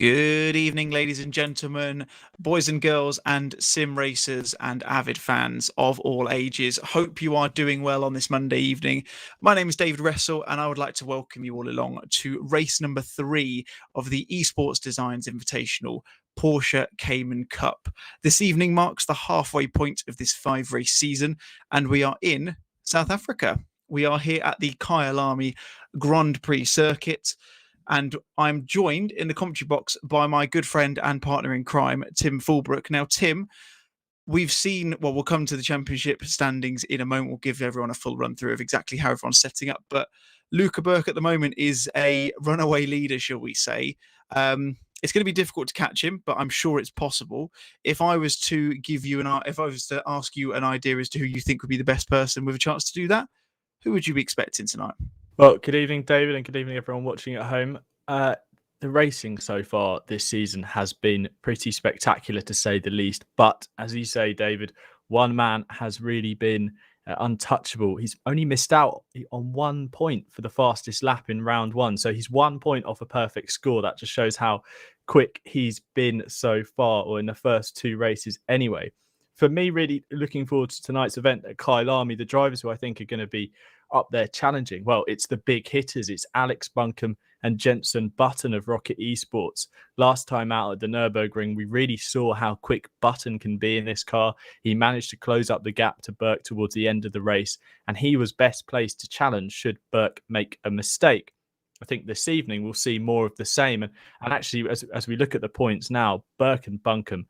Good evening, ladies and gentlemen, boys and girls, and sim racers and avid fans of all ages. Hope you are doing well on this Monday evening. My name is David Wrestle, and I would like to welcome you all along to race number 3 of the Esports Designs Invitational Porsche Cayman Cup. This evening marks the halfway point of this 5-race season, and we are in South Africa. We are here at the Kyalami Grand Prix circuit. And I'm joined in the commentary box by my good friend and partner in crime, Tim Fulbrook. Now, Tim, we've seen, we'll come to the championship standings in a moment. We'll give everyone a full run through of exactly how everyone's setting up. But Luca Burke at the moment is a runaway leader, shall we say. It's going to be difficult to catch him, but I'm sure it's possible. If I was to ask you an idea as to who you think would be the best person with a chance to do that, who would you be expecting tonight? Well, good evening, David, and good evening, everyone watching at home. The racing so far this season has been pretty spectacular, to say the least. But as you say, David, one man has really been untouchable. He's only missed out on 1 point for the fastest lap in round 1. So he's 1 point off a perfect score. That just shows how quick he's been so far, or in the first 2 races anyway. For me, really looking forward to tonight's event at Kyalami, the drivers who I think are going to be up there challenging. Well, it's the big hitters. It's Alex Buncombe and Jensen Button of Rocket Esports. Last time out at the Nurburgring, we really saw how quick Button can be in this car. He managed to close up the gap to Burke towards the end of the race, and he was best placed to challenge should Burke make a mistake. I think this evening we'll see more of the same. And actually, as we look at the points now, Burke and Buncombe,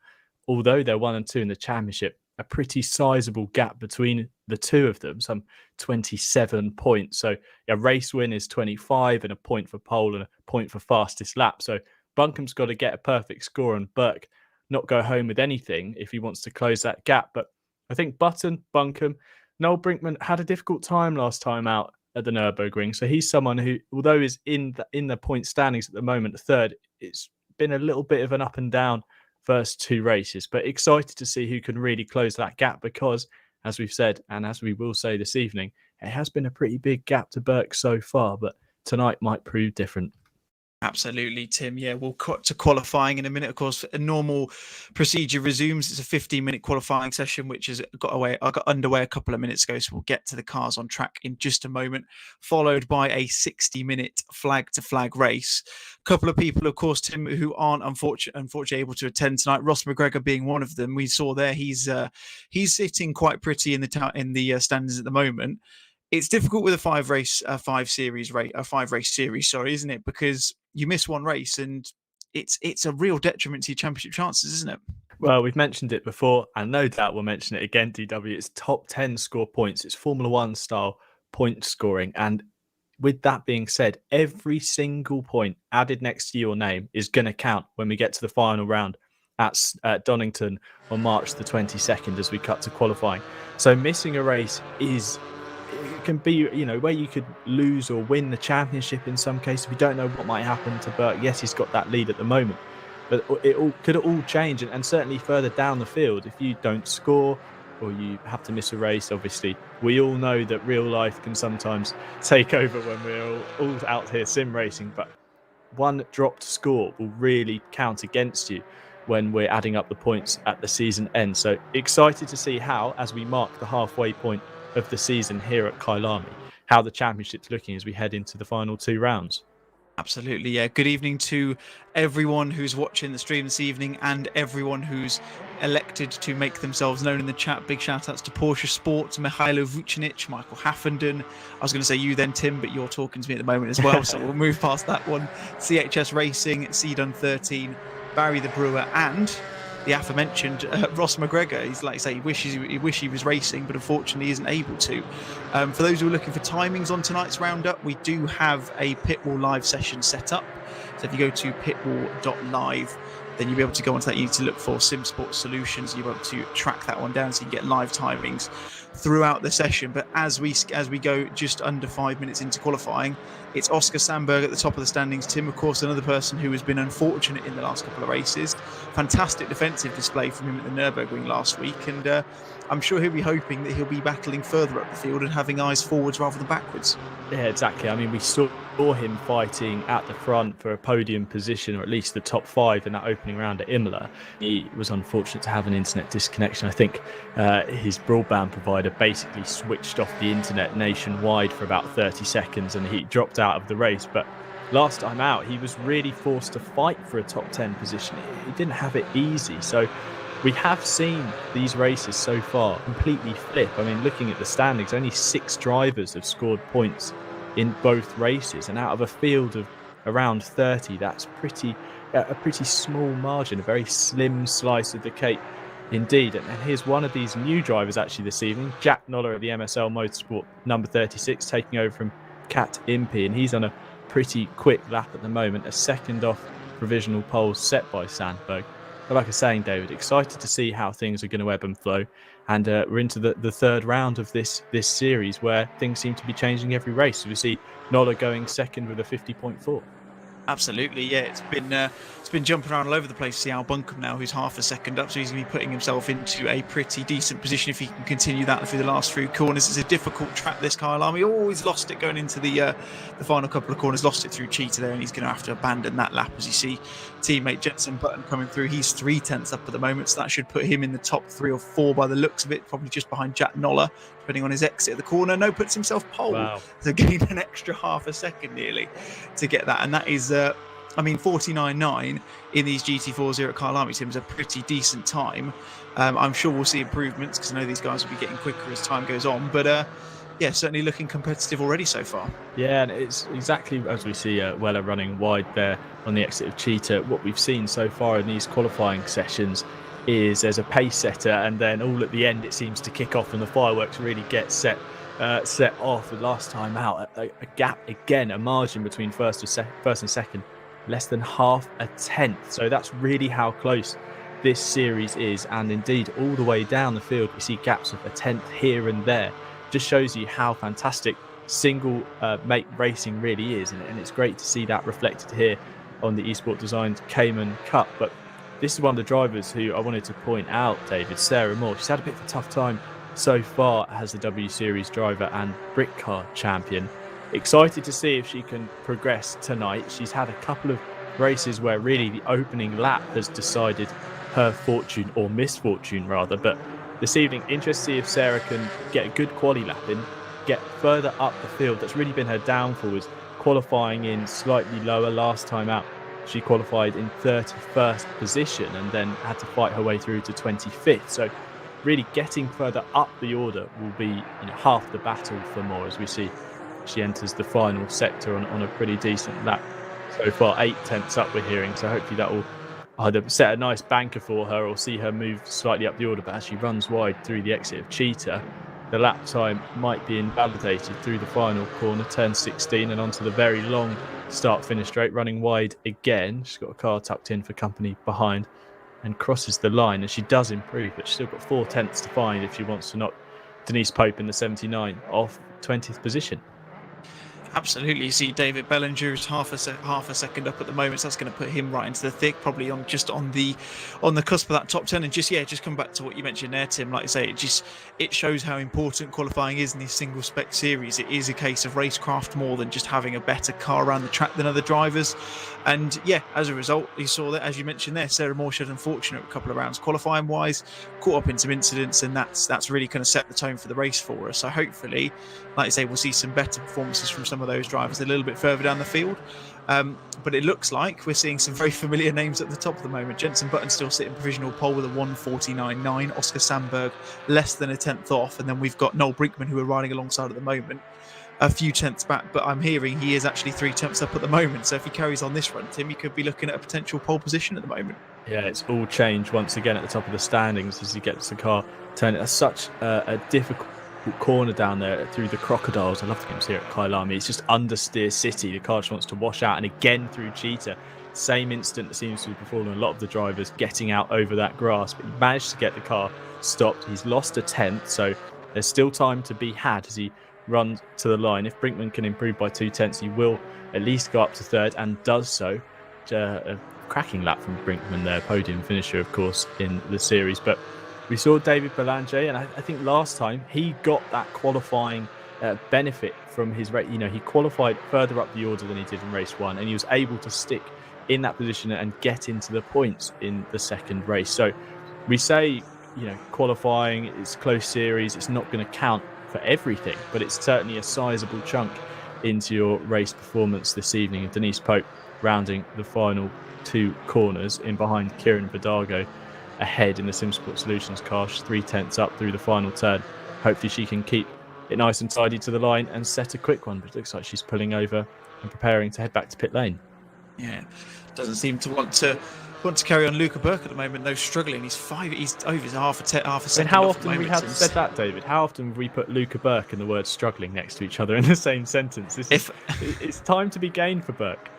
although they're 1 and 2 in the championship, a pretty sizable gap between the two of them, some 27 points. So a race win is 25 and a point for pole and a point for fastest lap. So Buncombe's got to get a perfect score and Burke not go home with anything if he wants to close that gap. But I think Button, Buncombe, Noel Brinkman had a difficult time last time out at the Nurburgring. So he's someone who, although is in the point standings at the moment, third, it's been a little bit of an up and down first 2 races, but excited to see who can really close that gap, because as we've said, and as we will say this evening, it has been a pretty big gap to Burke so far, but tonight might prove different. Absolutely, Tim. Yeah, we'll cut to qualifying in a minute. Of course, a normal procedure resumes. It's a 15-minute qualifying session, which has got underway a couple of minutes ago. So we'll get to the cars on track in just a moment, followed by a 60-minute flag-to-flag race. A couple of people, of course, Tim, who aren't unfortunately able to attend tonight. Ross McGregor being one of them. We saw there he's sitting quite pretty in the standings at the moment. It's difficult with a 5-race series, isn't it? Because you miss one race and it's a real detriment to your championship chances, isn't it? Well, we've mentioned it before, and no doubt we'll mention it again, DW. It's top 10 score points. It's Formula One style point scoring. And with that being said, every single point added next to your name is going to count when we get to the final round at Donington on March the 22nd as we cut to qualifying. So missing a race can be, where you could lose or win the championship in some cases. We don't know what might happen to Burke. Yes, he's got that lead at the moment, but it could all change. And certainly further down the field, if you don't score or you have to miss a race, obviously, we all know that real life can sometimes take over when we're all out here sim racing. But one dropped score will really count against you when we're adding up the points at the season end. So excited to see how, as we mark the halfway point of the season here at Kyalami, how the championship's looking as we head into the final 2 rounds. Absolutely, yeah. Good evening to everyone who's watching the stream this evening and everyone who's elected to make themselves known in the chat. Big shout outs to Porsche Sports, Mihailo Vucinic, Michael Haffenden. I was going to say you then, Tim, but you're talking to me at the moment as well, so we'll move past that one. CHS Racing, Cdun 13, Barry the Brewer, and the aforementioned Ross McGregor. He's like I say, he wish he was racing, but unfortunately isn't able to. For those who are looking for timings on tonight's roundup, we do have a Pitwall live session set up. So if you go to pitwall.live, then you'll be able to go onto that. You need to look for Sim Sports Solutions. You'll be able to track that one down so you can get live timings throughout the session. But as we go just under 5 minutes into qualifying, it's Oscar Sandberg at the top of the standings. Tim, of course, another person who has been unfortunate in the last couple of races. Fantastic defensive display from him at the Nurburgring last week, and I'm sure he'll be hoping that he'll be battling further up the field and having eyes forwards rather than backwards. Yeah, exactly. I mean, we saw him fighting at the front for a podium position, or at least the top 5 in that opening round at Imola. He was unfortunate to have an internet disconnection. I think his broadband provider basically switched off the internet nationwide for about 30 seconds and he dropped out of the race. But last time out, he was really forced to fight for a top 10 position. He didn't have it easy. So we have seen these races so far completely flip. I mean, looking at the standings, only 6 drivers have scored points in both races, and out of a field of around 30, that's a pretty small margin, a very slim slice of the cake indeed. And here's one of these new drivers actually this evening, Jack Noller at the MSL Motorsport number 36, taking over from Kat Impey, and he's on a pretty quick lap at the moment, a second off provisional pole set by Sandberg. But like I was saying, David, excited to see how things are going to ebb and flow. And we're into the third round of this series where things seem to be changing every race. So we see Noller going second with a 50.4. Absolutely, yeah. It's been jumping around all over the place. See Al Buncombe now, who's half a second up, so he's going to be putting himself into a pretty decent position if he can continue that through the last few corners. It's a difficult track, this Kyalami. Always lost it going into the final couple of corners. Lost it through Cheetah there, and he's going to have to abandon that lap. As you see, teammate Jenson Button coming through. He's 3/10 up at the moment, so that should put him in the top 3 or 4 by the looks of it. Probably just behind Jack Noller, depending on his exit of the corner. No, puts himself pole. Wow. So gain an extra half a second nearly to get that, and that is 49.9 in these GT4s here at Kyalami, Tim, is a pretty decent time. I'm sure we'll see improvements because I know these guys will be getting quicker as time goes on. But yeah, certainly looking competitive already so far. Yeah, and it's exactly as we see Weller running wide there on the exit of Cheetah. What we've seen so far in these qualifying sessions is there's a pace setter, and then all at the end it seems to kick off and the fireworks really get set off. The last time out, a gap again, a margin between first and second, less than half a tenth. So that's really how close this series is, and indeed all the way down the field we see gaps of a tenth here and there. Just shows you how fantastic single mate racing really is, and it's great to see that reflected here on the eSport Designed Cayman Cup. But this is one of the drivers who I wanted to point out, David, Sarah Moore. She's had a bit of a tough time so far as the W Series driver and Brick Car champion. Excited to see if she can progress tonight. She's had a couple of races where really the opening lap has decided her fortune, or misfortune rather. But this evening, interested to see if Sarah can get a good quali lap in, get further up the field. That's really been her downfall, was qualifying in slightly lower last time out. She qualified in 31st position and then had to fight her way through to 25th. So really getting further up the order will be half the battle for Moore, as we see she enters the final sector on a pretty decent lap so far. 8/10 up we're hearing, so hopefully that will either set a nice banker for her or see her move slightly up the order. But as she runs wide through the exit of Cheetah, the lap time might be invalidated through the final corner, turn 16, and onto the very long start-finish straight, running wide again. She's got a car tucked in for company behind and crosses the line, and she does improve, but she's still got 4/10 to find if she wants to knock Denise Pope in the 79 off 20th position. Absolutely. You see David Bellinger is half a second up at the moment, so that's going to put him right into the thick, probably on the cusp of that top 10. And just come back to what you mentioned there, Tim. Like I say, it shows how important qualifying is in these single spec series. It is a case of racecraft more than just having a better car around the track than other drivers. And yeah, as a result, you saw that, as you mentioned there, Sarah Moore showed unfortunate a couple of rounds qualifying wise, caught up in some incidents, and that's really kind of set the tone for the race for us. So hopefully, like I say, we'll see some better performances from some of those drivers a little bit further down the field. But it looks like we're seeing some very familiar names at the top at the moment. Jenson Button still sitting provisional pole with a 1:49.9. Oscar Sandberg less than a tenth off, and then we've got Noel Brinkman, who we're riding alongside at the moment, a few tenths back, but I'm hearing he is actually 3/10 up at the moment. So if he carries on this run, Tim, he could be looking at a potential pole position at the moment. Yeah, it's all changed once again at the top of the standings as he gets the car turning. That's such a difficult corner down there through the crocodiles. I love the games here at Kyalami. It's just understeer city. The car just wants to wash out, and again through Cheetah, same instant that seems to be befalling a lot of the drivers, getting out over that grass. But he managed to get the car stopped. He's lost a tenth, so There's still time to be had as he runs to the line. If Brinkman can improve by 2/10, he will at least go up to third, and does so. A cracking lap from Brinkman there, podium finisher, of course, in the series. But we saw David Belanger, and I think last time he got that qualifying benefit from his race. He qualified further up the order than he did in race 1, and he was able to stick in that position and get into the points in the second race. So we say, qualifying is close series. It's not going to count for everything, but it's certainly a sizable chunk into your race performance this evening. And Denise Pope rounding the final 2 corners in behind Kieran Vidago, ahead in the SimSport Solutions car. She's 3/10 up through the final turn. Hopefully she can keep it nice and tidy to the line and set a quick one, but it looks like she's pulling over and preparing to head back to pit lane. Yeah, doesn't seem to want to carry on. Luca Burke at the moment, though, struggling. He's over half a second. And how often we have said that, David? How often have we put Luca Burke and the word struggling next to each other in the same sentence? It's time to be gained for Burke.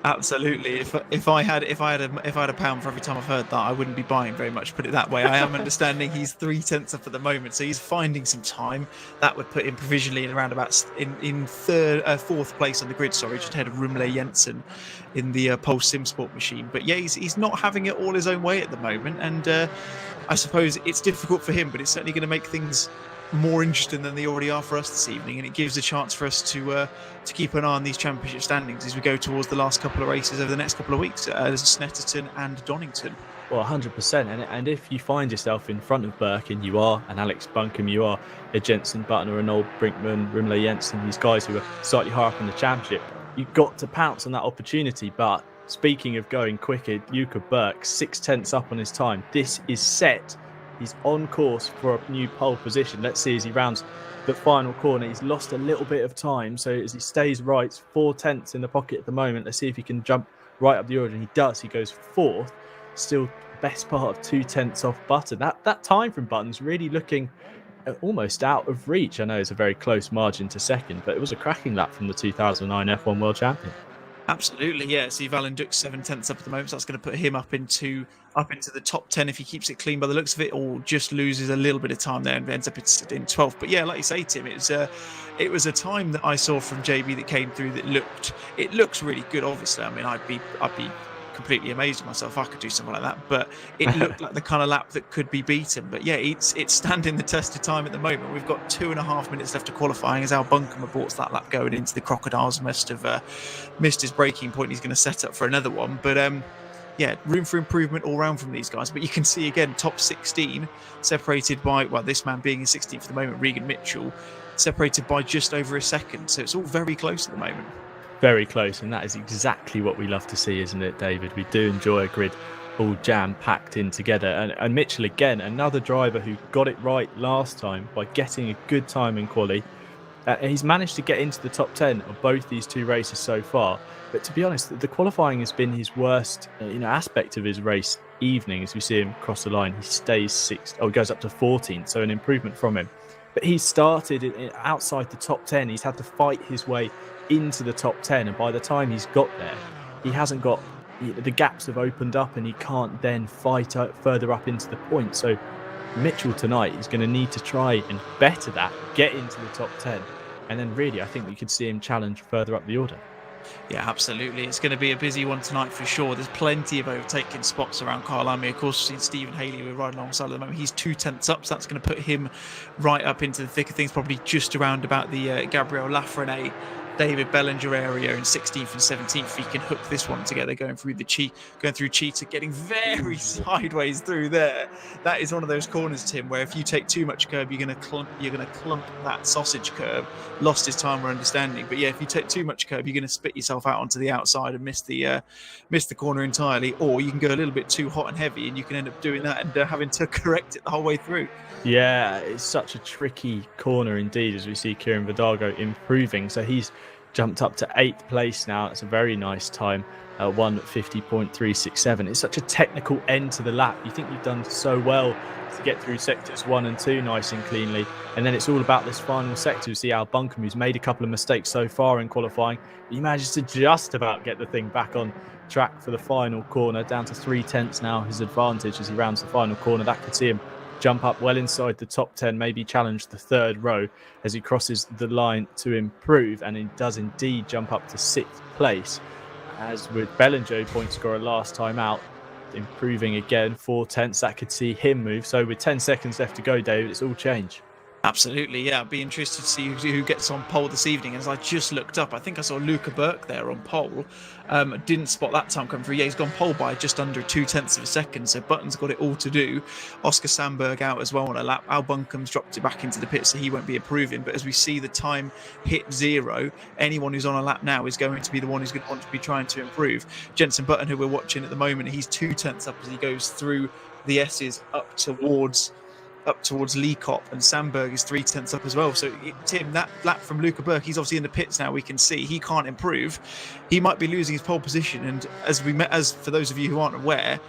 Absolutely. If I had a pound for every time I've heard that, I wouldn't be buying very much. Put it that way. I am understanding he's 3/10 up at the moment, so he's finding some time. That would put him provisionally in around about in fourth place on the grid. Sorry, just ahead of Rumle Jensen in the Pulse SimSport machine. But yeah, he's not having it all his own way at the moment, and I suppose it's difficult for him, but it's certainly going to make things more interesting than they already are for us this evening, and it gives a chance for us to keep an eye on these championship standings as we go towards the last couple of races over the next couple of weeks. There's Snetterton and Donington. Well, 100%. And if you find yourself in front of Burke, and you are an Alex Buncombe, you are a Jensen Button or an old Brinkman, Rumle Jensen, these guys who are slightly higher up in the championship, you've got to pounce on that opportunity. But speaking of going quicker, Luca Burke, 6/10 up on his time. This is set. He's on course for a new pole position. Let's see as he rounds the final corner. He's lost a little bit of time, so as he stays right, 4/10 in the pocket at the moment. Let's see if he can jump right up the order, and he does. He goes 4th, still best part of 2/10 off Button. That time from Button's really looking almost out of reach. I know it's a very close margin to second, but it was a cracking lap from the 2009 F1 World Champion. Absolutely, yeah. See, Valenduk 7/10 up at the moment, so that's going to put him up into the top 10 if he keeps it clean by the looks of it, or just loses a little bit of time there and ends up in 12th. But yeah, like you say, Tim, it was a time that I saw from JB that came through that looks really good. Obviously, I mean, I'd be completely amazed with myself if I could do something like that, but it looked like the kind of lap that could be beaten. But yeah, it's standing the test of time at the moment. We've got 2.5 minutes left of qualifying as Al Buncombe reports that lap going into the Crocodiles. Must have missed his braking point. He's going to set up for another one, but yeah, room for improvement all round from these guys. But you can see again, top 16 separated by, well, this man being in 16th at the moment, Regan Mitchell, separated by just over a second. So it's all very close at the moment. Very close, and that is exactly what we love to see, isn't it, David? We do enjoy a grid all jam-packed in together. And Mitchell, again, another driver who got it right last time by getting a good time in quali. He's managed to get into the top 10 of both these 2 races so far. But to be honest, the qualifying has been his worst aspect of his race evening. As we see him cross the line, he stays 6th. Oh, he goes up to 14th, so an improvement from him. But he started outside the top 10. He's had to fight his way into the top 10, and by the time he's got there, he hasn't got, the gaps have opened up, and he can't then fight further up into the point. So Mitchell tonight is going to need to try and better that, get into the top 10, and then really I think we could see him challenge further up the order. Yeah, absolutely. It's going to be a busy one tonight for sure. There's plenty of overtaking spots around Kyalami. Of course, Stephen Haley, we're right alongside at the moment. He's 2/10 up, so that's going to put him right up into the thick of things, probably just around about the Gabriel Lafreniere, David Bellinger area in 16th and 17th. He can hook this one together, going through Cheetah, getting very sideways through there. That is one of those corners, Tim, where if you take too much curb, you're going to clump that sausage curb. Lost his time, we're understanding, but yeah, if you take too much curb, you're going to spit yourself out onto the outside and miss the corner entirely. Or you can go a little bit too hot and heavy, and you can end up doing that and having to correct it the whole way through. Yeah, it's such a tricky corner indeed, as we see Kieran Vidago improving. So he's jumped up to 8th place now. That's a very nice time, 1:50.367. It's such a technical end to the lap. You think you've done so well to get through sectors 1 and 2 nice and cleanly, and then it's all about this final sector. You see Al Buncombe, who's made a couple of mistakes so far in qualifying. He manages to just about get the thing back on track for the final corner, down to 3/10 now, his advantage as he rounds the final corner. That could see him jump up well inside the top 10, maybe challenge the third row as he crosses the line to improve, and he does indeed jump up to 6th place. As with Bellinger, point scorer last time out, improving again 4/10, that could see him move. So with 10 seconds left to go, David, it's all change. Absolutely, yeah. I'd be interested to see who gets on pole this evening. As I just looked up, I think I saw Luca Burke there on pole. Didn't spot that time come through. Yeah, he's gone pole by just under 0.2 of a second, so Button's got it all to do. Oscar Sandberg out as well on a lap. Al Bunkum's dropped it back into the pit, so he won't be improving. But as we see the time hit 0, anyone who's on a lap now is going to be the one who's going to want to be trying to improve. Jenson Button, who we're watching at the moment, he's 0.2 up as he goes through the S's up towards Lee Kopp, and Sandberg is 0.3 up as well. So Tim, that lap from Luca Burke, he's obviously in the pits now. We can see he can't improve. He might be losing his pole position. And as for those of you who aren't aware,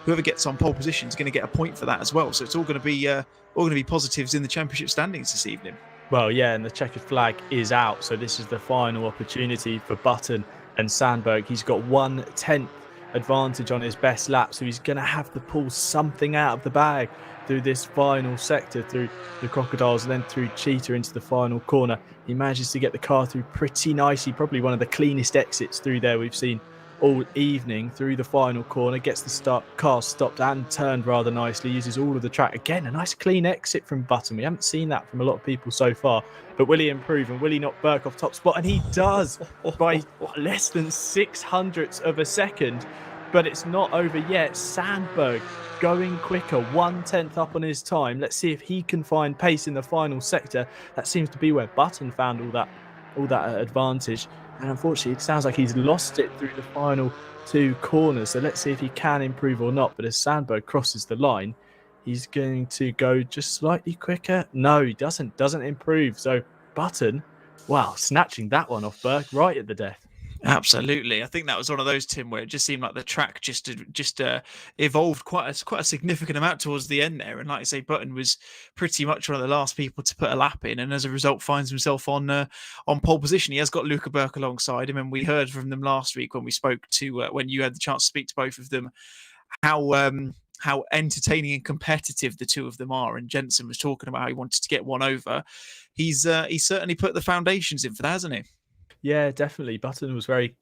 whoever gets on pole position is going to get a point for that as well. So it's all going to be positives in the championship standings this evening. Well, yeah, and the checkered flag is out. So this is the final opportunity for Button and Sandberg. He's got 1/10 advantage on his best lap, so he's going to have to pull something out of the bag through this final sector, through the Crocodiles and then through Cheetah into the final corner. He manages to get the car through pretty nicely, probably one of the cleanest exits through there we've seen all evening, through the final corner, gets the car stopped and turned rather nicely, uses all of the track. Again, a nice clean exit from Button. We haven't seen that from a lot of people so far, but will he improve and will he knock Burke off top spot? And he does by less than 0.06 of a second, but it's not over yet. Sandberg going quicker, 1/10 up on his time. Let's see if he can find pace in the final sector. That seems to be where Button found all that advantage. And unfortunately, it sounds like he's lost it through the final 2 corners. So let's see if he can improve or not. But as Sandberg crosses the line, he's going to go just slightly quicker. No, he doesn't improve. So Button, wow, snatching that one off Burke right at the death. Absolutely. I think that was one of those, Tim, where it just seemed like the track just evolved quite a significant amount towards the end there. And like I say, Button was pretty much one of the last people to put a lap in, and as a result finds himself on pole position. He has got Luca Burke alongside him, and we heard from them last week when we spoke to when you had the chance to speak to both of them, how entertaining and competitive the two of them are. And Jenson was talking about how he wanted to get one over. He's certainly put the foundations in for that, hasn't he? Yeah, definitely. Button was very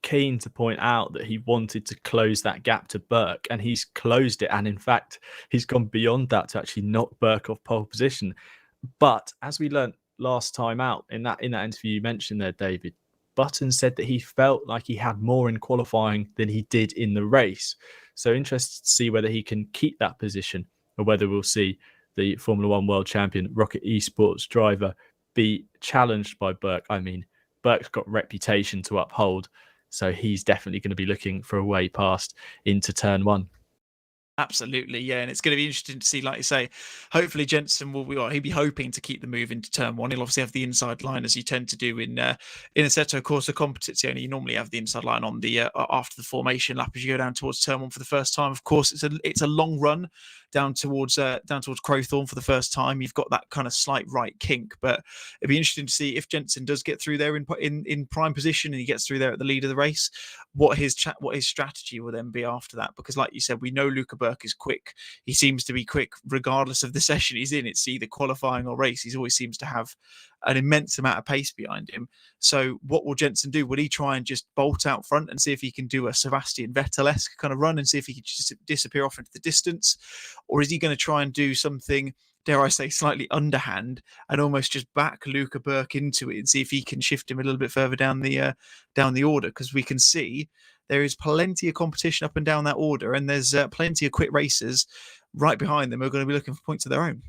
keen to point out that he wanted to close that gap to Burke, and he's closed it. And in fact, he's gone beyond that to actually knock Burke off pole position. But as we learned last time out in that interview you mentioned there, David, Button said that he felt like he had more in qualifying than he did in the race. So interested to see whether he can keep that position, or whether we'll see the Formula One world champion Rocket Esports driver be challenged by Burke. I mean, Burke's got reputation to uphold, so he's definitely going to be looking for a way past into turn 1. Absolutely, yeah, and it's going to be interesting to see, like you say. Hopefully, Jenson he'll be hoping to keep the move into turn 1. He'll obviously have the inside line, as you tend to do in Assetto Corsa Competizione. You normally have the inside line on the after the formation lap as you go down towards turn 1 for the first time. Of course, it's a long run down towards Crowthorne for the first time. You've got that kind of slight right kink, but it'd be interesting to see if Jenson does get through there in prime position and he gets through there at the lead of the race, what his strategy will then be after that. Because like you said, we know Luca Burke is quick. He seems to be quick regardless of the session he's in. It's either qualifying or race. He always seems to have an immense amount of pace behind him. So what will Jenson do? Will he try and just bolt out front and see if he can do a Sebastian Vettel-esque kind of run and see if he can just disappear off into the distance? Or is he going to try and do something, dare I say, slightly underhand and almost just back Luca Burke into it and see if he can shift him a little bit further down the order? Because we can see there is plenty of competition up and down that order, and there's plenty of quick racers right behind them who are going to be looking for points of their own.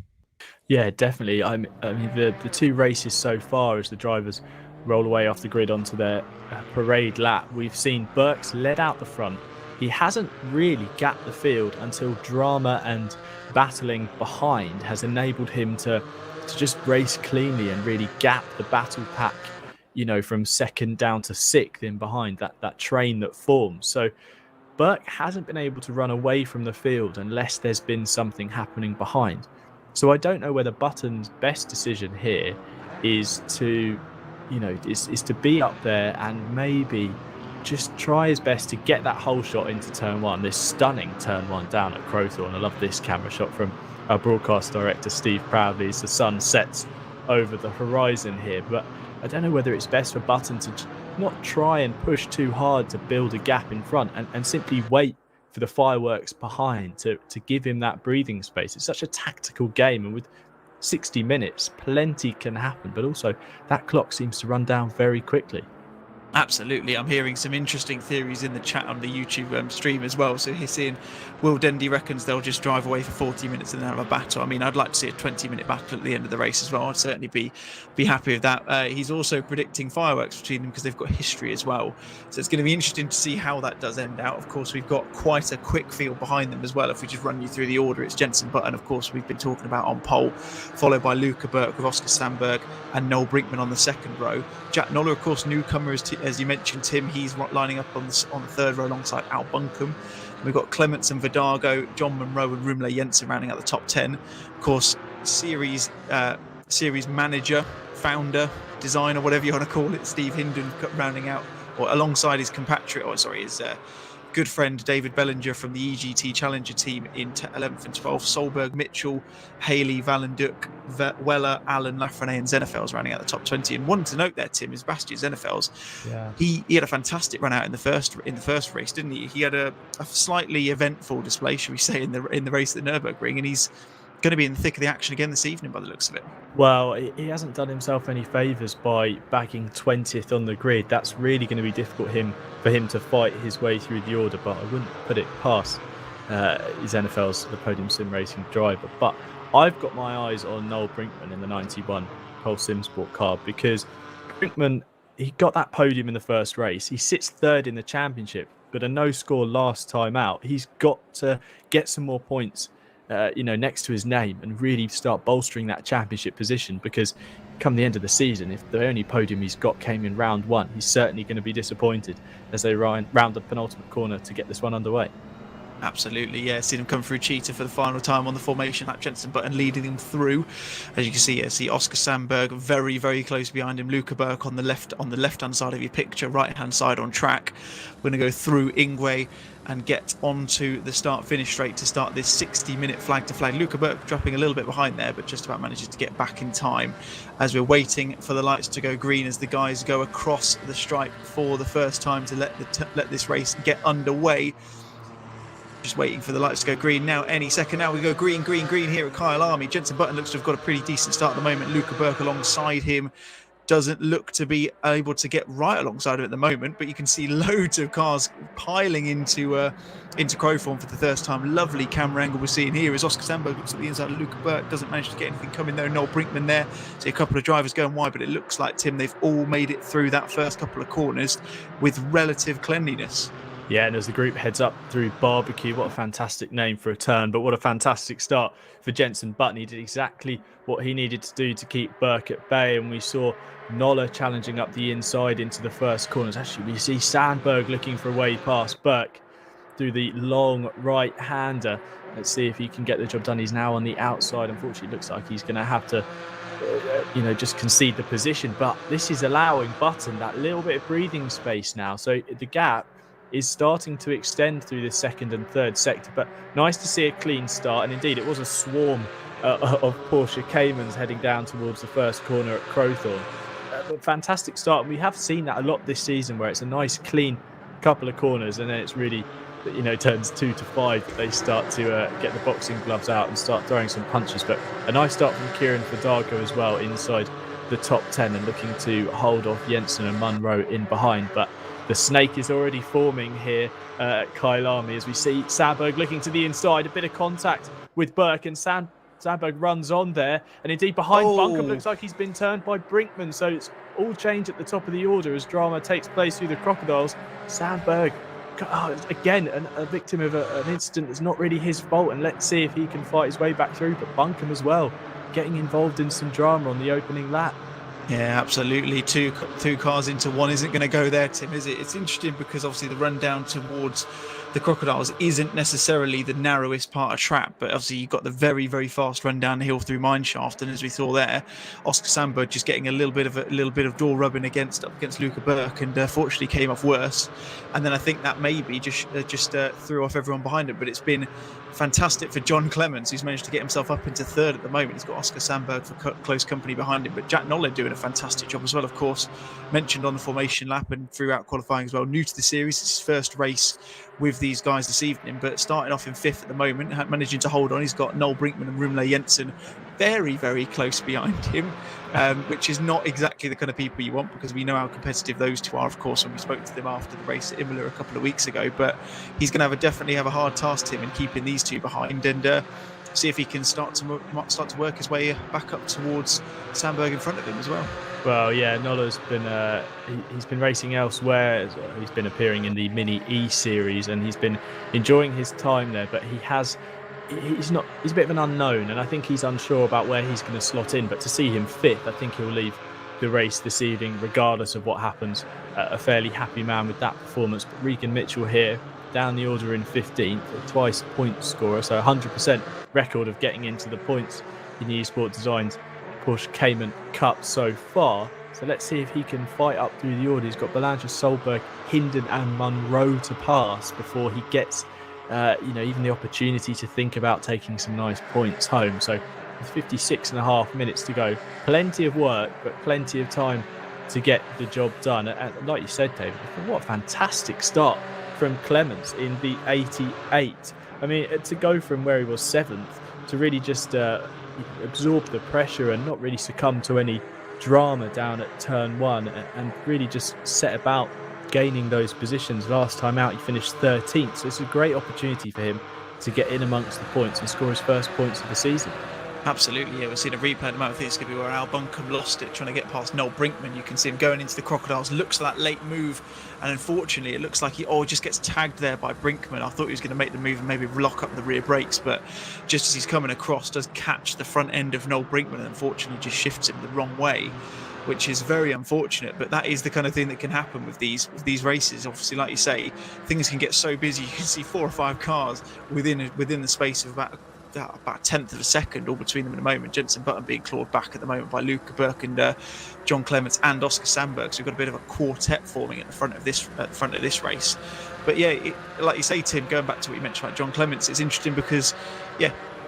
Yeah, definitely. I mean, the 2 races so far, as the drivers roll away off the grid onto their parade lap, we've seen Burke's led out the front. He hasn't really gapped the field until drama and battling behind has enabled him to just race cleanly and really gap the battle pack, from second down to 6th in behind that train that forms. So Burke hasn't been able to run away from the field unless there's been something happening behind. So I don't know whether Button's best decision here is to, is to be up there and maybe just try his best to get that whole shot into turn 1, this stunning turn 1 down at Crowthorne. I love this camera shot from our broadcast director, Steve Proudley, as the sun sets over the horizon here. But I don't know whether it's best for Button to not try and push too hard to build a gap in front and simply wait for the fireworks behind to give him that breathing space. It's such a tactical game, and with 60 minutes, plenty can happen, but also that clock seems to run down very quickly. Absolutely. I'm hearing some interesting theories in the chat on the YouTube stream as well. So he's saying Will Dendy reckons they'll just drive away for 40 minutes and then have a battle. I mean, I'd like to see a 20-minute battle at the end of the race as well. I'd certainly be happy with that. He's also predicting fireworks between them because they've got history as well. So it's going to be interesting to see how that does end out. Of course, we've got quite a quick field behind them as well. If we just run you through the order, it's Jenson Button, of course, we've been talking about on pole, followed by Luca Burke with Oscar Sandberg and Noel Brinkman on the second row. Jack Noller, of course, newcomer, as you mentioned, Tim. He's lining up on the third row alongside Al Buncombe. We've got Clements and Vidago, John Monroe and Rumley Jensen rounding out the top 10. Of course, series manager, founder, designer, whatever you want to call it, Steve Hindon rounding out, or alongside his compatriot, his good friend David Bellinger from the EGT Challenger team in 11th and 12th. Solberg, Mitchell, Haley, Valenduc, Weller, Allen, Lafreniere and Zenefels rounding out the top 20. And one to note there, Tim, is Bastien Zenefels. Yeah. He had a fantastic run out in the first race, didn't he? He had a slightly eventful display, should we say, in the race at the Nurburgring, and he's going to be in the thick of the action again this evening by the looks of it. Well, he hasn't done himself any favours by bagging 20th on the grid. That's really going to be difficult for him to fight his way through the order, but I wouldn't put it past Zenefels, the podium sim racing driver. But I've got my eyes on Noel Brinkman in the 91 Pole Sim Sport car, because Brinkman, he got that podium in the first race. He sits third in the championship, but a no score last time out. He's got to get some more points next to his name and really start bolstering that championship position, because come the end of the season, if the only podium he's got came in round one, he's certainly going to be disappointed as they round the penultimate corner to get this one underway. Absolutely, yeah. Seen him come through Cheetah for the final time on the formation lap. Jenson Button leading him through. As you can see Oscar Sandberg very, very close behind him. Luca Burke on the left-hand side of your picture, right-hand side on track. We're going to go through Ingwe and get onto the start-finish straight to start this 60-minute flag-to-flag. Luca Burke dropping a little bit behind there, but just about manages to get back in time as we're waiting for the lights to go green as the guys go across the stripe for the first time to let this race get underway. Just waiting for the lights to go green now. Any second now we go green here at Kyalami. Jenson Button looks to have got a pretty decent start at the moment. Luca Burke alongside him doesn't look to be able to get right alongside him at the moment, but you can see loads of cars piling into Crowthorne for the first time. Lovely camera angle we're seeing here as Oscar Sandberg looks at the inside of Luca Burke, doesn't manage to get anything coming there. Noel Brinkman there. See a couple of drivers going wide, but it looks like, Tim, they've all made it through that first couple of corners with relative cleanliness. Yeah, and as the group heads up through Barbecue, what a fantastic name for a turn, but what a fantastic start for Jenson Button. He did exactly what he needed to do to keep Burke at bay, and we saw Noller challenging up the inside into the first corners. Actually, we see Sandberg looking for a way past Burke through the long right-hander. Let's see if he can get the job done. He's now on the outside. Unfortunately, it looks like he's going to have to just concede the position, but this is allowing Button that little bit of breathing space now. So the gap is starting to extend through the second and third sector, but nice to see a clean start. And indeed, it was a swarm of Porsche Caymans heading down towards the first corner at Crowthorne. But fantastic start. We have seen that a lot this season, where it's a nice, clean couple of corners, and then it's really, turns 2 to 5. They start to get the boxing gloves out and start throwing some punches. But a nice start from Kieran Vidago as well inside the top 10 and looking to hold off Jensen and Monroe in behind. But the snake is already forming here at Kyalami as we see Sandberg looking to the inside. A bit of contact with Burke, and Sandberg runs on there. And indeed behind Buncombe looks like he's been turned by Brinkman. So it's all change at the top of the order as drama takes place through the Crocodiles. Sandberg, again, a victim of an incident that's not really his fault. And let's see if he can fight his way back through. But Buncombe as well, getting involved in some drama on the opening lap. Yeah, absolutely. Two cars into one isn't going to go there, Tim, is it? It's interesting because obviously the run down towards the Crocodiles isn't necessarily the narrowest part of track, but obviously you've got the very, very fast run down the hill through Mineshaft, and as we saw there, Oscar Sandberg just getting a little bit of door rubbing up against Luca Burke, and fortunately came off worse. And then I think that maybe just threw off everyone behind him. But it's been fantastic for John Clements, who's managed to get himself up into third at the moment. He's got Oscar Sandberg for close company behind him, but Jack Nolan doing a fantastic job as well, of course, mentioned on the formation lap and throughout qualifying as well. New to the series, it's his first race with these guys this evening, but starting off in fifth at the moment, managing to hold on. He's got Noel Brinkman and Rumley Jensen very, very close behind him, which is not exactly the kind of people you want, because we know how competitive those two are, of course, when we spoke to them after the race at Imola a couple of weeks ago. But he's going to definitely have a hard task, Tim, in keeping these two behind, and see if he can start to work his way back up towards Sandberg in front of him as well. Well, yeah, Nola's been he's been racing elsewhere. He's been appearing in the Mini E series, and he's been enjoying his time there. But he's a bit of an unknown, and I think he's unsure about where he's going to slot in. But to see him fifth, I think he'll leave the race this evening, regardless of what happens. A fairly happy man with that performance. But Regan Mitchell here, down the order in 15th, twice point scorer, so 100% record of getting into the points in the eSport Designs Porsche Cayman Cup so far. So let's see if he can fight up through the order. He's got Belanger, Solberg, Hindon and Munro to pass before he gets even the opportunity to think about taking some nice points home. So with 56.5 minutes to go, plenty of work, but plenty of time to get the job done. And like you said, David, what a fantastic start from Clements in the 88. I mean, to go from where he was 7th to really just absorb the pressure and not really succumb to any drama down at turn 1, and really just set about gaining those positions. Last time out, he finished 13th. So it's a great opportunity for him to get in amongst the points and score his first points of the season. Absolutely, yeah. We've seen a replay at the moment. I think it's going to be where Al Buncombe lost it, trying to get past Noel Brinkman. You can see him going into the Crocodiles. Looks for that late move, and unfortunately, it looks like he just gets tagged there by Brinkman. I thought he was going to make the move and maybe lock up the rear brakes, but just as he's coming across, does catch the front end of Noel Brinkman, and unfortunately, just shifts him the wrong way, which is very unfortunate. But that is the kind of thing that can happen with these races. Obviously, like you say, things can get so busy. You can see 4 or 5 cars within the space of about a tenth of a second, all between them at the moment. Jensen Button being clawed back at the moment by Luca Burke and John Clements and Oscar Sandberg. So we've got a bit of a quartet forming at the front of this race. But yeah, like you say, Tim, going back to what you mentioned about John Clements, it's interesting because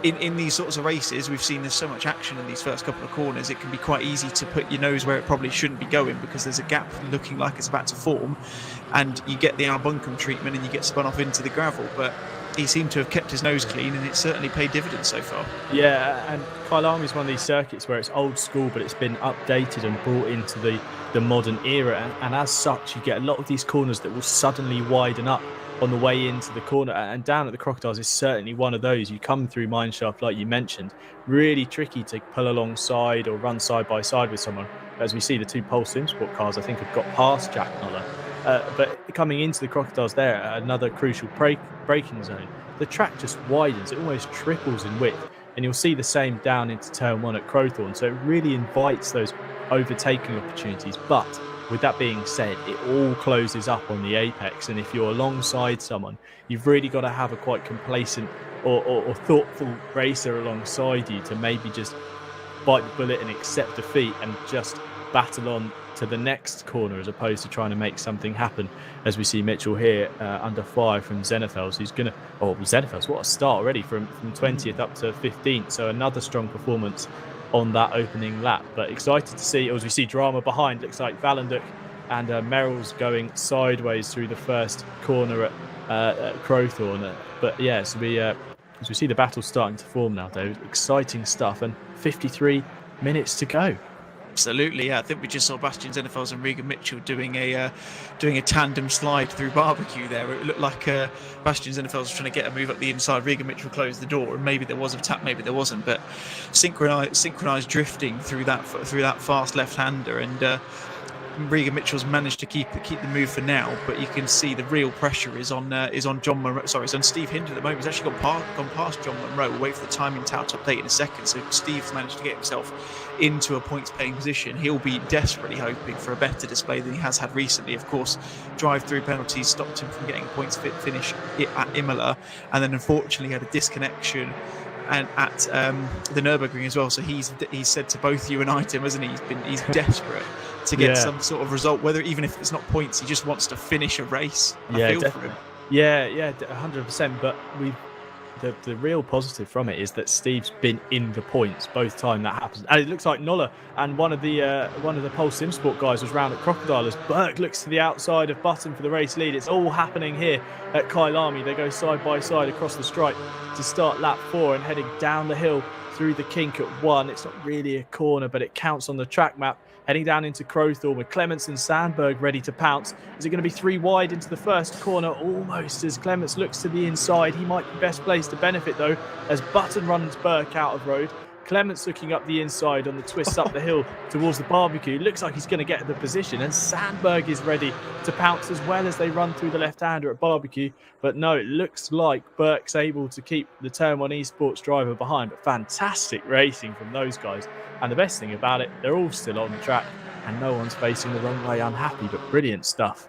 in these sorts of races, we've seen there's so much action in these first couple of corners. It can be quite easy to put your nose where it probably shouldn't be going, because there's a gap looking like it's about to form, and you get the Al Buncombe treatment and you get spun off into the gravel. But he seemed to have kept his nose clean, and it's certainly paid dividends so far. Yeah, and Kyalami is one of these circuits where it's old school, but it's been updated and brought into the modern era. And as such, you get a lot of these corners that will suddenly widen up on the way into the corner. And down at the Crocodiles is certainly one of those. You come through Mineshaft, like you mentioned, really tricky to pull alongside or run side by side with someone. As we see, the 2 Pole Simsport cars, I think, have got past Jack Noller. But coming into the Crocodiles there, another crucial braking zone, the track just widens. It almost triples in width. And you'll see the same down into turn 1 at Crowthorne. So it really invites those overtaking opportunities. But with that being said, it all closes up on the apex. And if you're alongside someone, you've really got to have a quite complacent or thoughtful racer alongside you to maybe just bite the bullet and accept defeat and just battle on to the next corner, as opposed to trying to make something happen, as we see Mitchell here under fire from Zenefels, who's going to... Zenefels, what a start already from 20th up to 15th. So another strong performance on that opening lap. But excited to see, as we see drama behind, looks like Valenduc and Merrill's going sideways through the first corner at Crowthorne. But yeah, as we see the battle starting to form now, David, exciting stuff, and 53 minutes to go. Absolutely, yeah. I think we just saw Bastian Zenefels and Regan Mitchell doing a tandem slide through barbecue there. It looked like Bastian Zenefels was trying to get a move up the inside. Regan Mitchell closed the door, and maybe there was a tap, maybe there wasn't. But synchronized drifting through that fast left-hander, and Regan Mitchell's managed to keep the move for now, but you can see the real pressure is on John Monroe. Sorry, it's on Steve Hinton at the moment. He's actually gone past John Monroe. We'll wait for the timing tower to update in a second. So Steve's managed to get himself into a points-paying position. He'll be desperately hoping for a better display than he has had recently. Of course, drive-through penalties stopped him from getting a points finish at Imola, and then unfortunately had a disconnection and at the Nurburgring as well. So he's said to both you and I, Tim, hasn't he? He's desperate to get some sort of result, whether even if it's not points, he just wants to finish a race. I feel for him. Yeah, 100%. But the real positive from it is that Steve's been in the points both time that happens, and it looks like Nola and one of the Pulse Sim Sport guys was round at Crocodile as Burke looks to the outside of Button for the race lead. It's all happening here at Kyalami. They go side by side across the stripe to start lap 4 and heading down the hill through the kink at 1. It's not really a corner, but it counts on the track map. Heading down into Crowthorne with Clements and Sandberg ready to pounce. Is it going to be 3 wide into the first corner? Almost, as Clements looks to the inside. He might be best placed to benefit though, as Button runs Burke out of road. Clements looking up the inside on the twists up the hill towards the barbecue. Looks like he's going to get the position, and Sandberg is ready to pounce as well as they run through the left-hander at barbecue. But no, it looks like Burke's able to keep the Turn 1 Esports driver behind. But fantastic racing from those guys. And the best thing about it, they're all still on the track and no one's facing the wrong way unhappy, but brilliant stuff.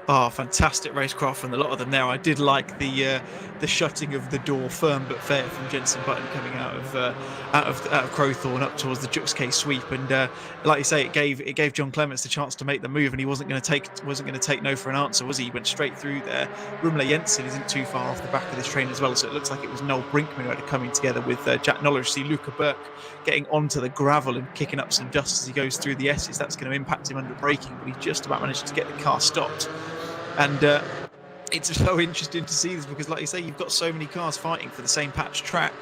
Oh, fantastic racecraft from a lot of them there. I did like the shutting of the door, firm but fair, from Jensen Button coming out of Crowthorne up towards the Jux K sweep, and like you say, it gave John Clements the chance to make the move, and he wasn't going to take no for an answer, was he? He went straight through there. Rumler Jensen isn't too far off the back of this train as well, so it looks like it was Noel Brinkman who had it coming together with Jack Knowledge. See Luca Burke getting onto the gravel and kicking up some dust as he goes through the S's. That's going to impact him under braking, but he just about managed to get the car stopped. And it's so interesting to see this because, like you say, you've got so many cars fighting for the same patch track.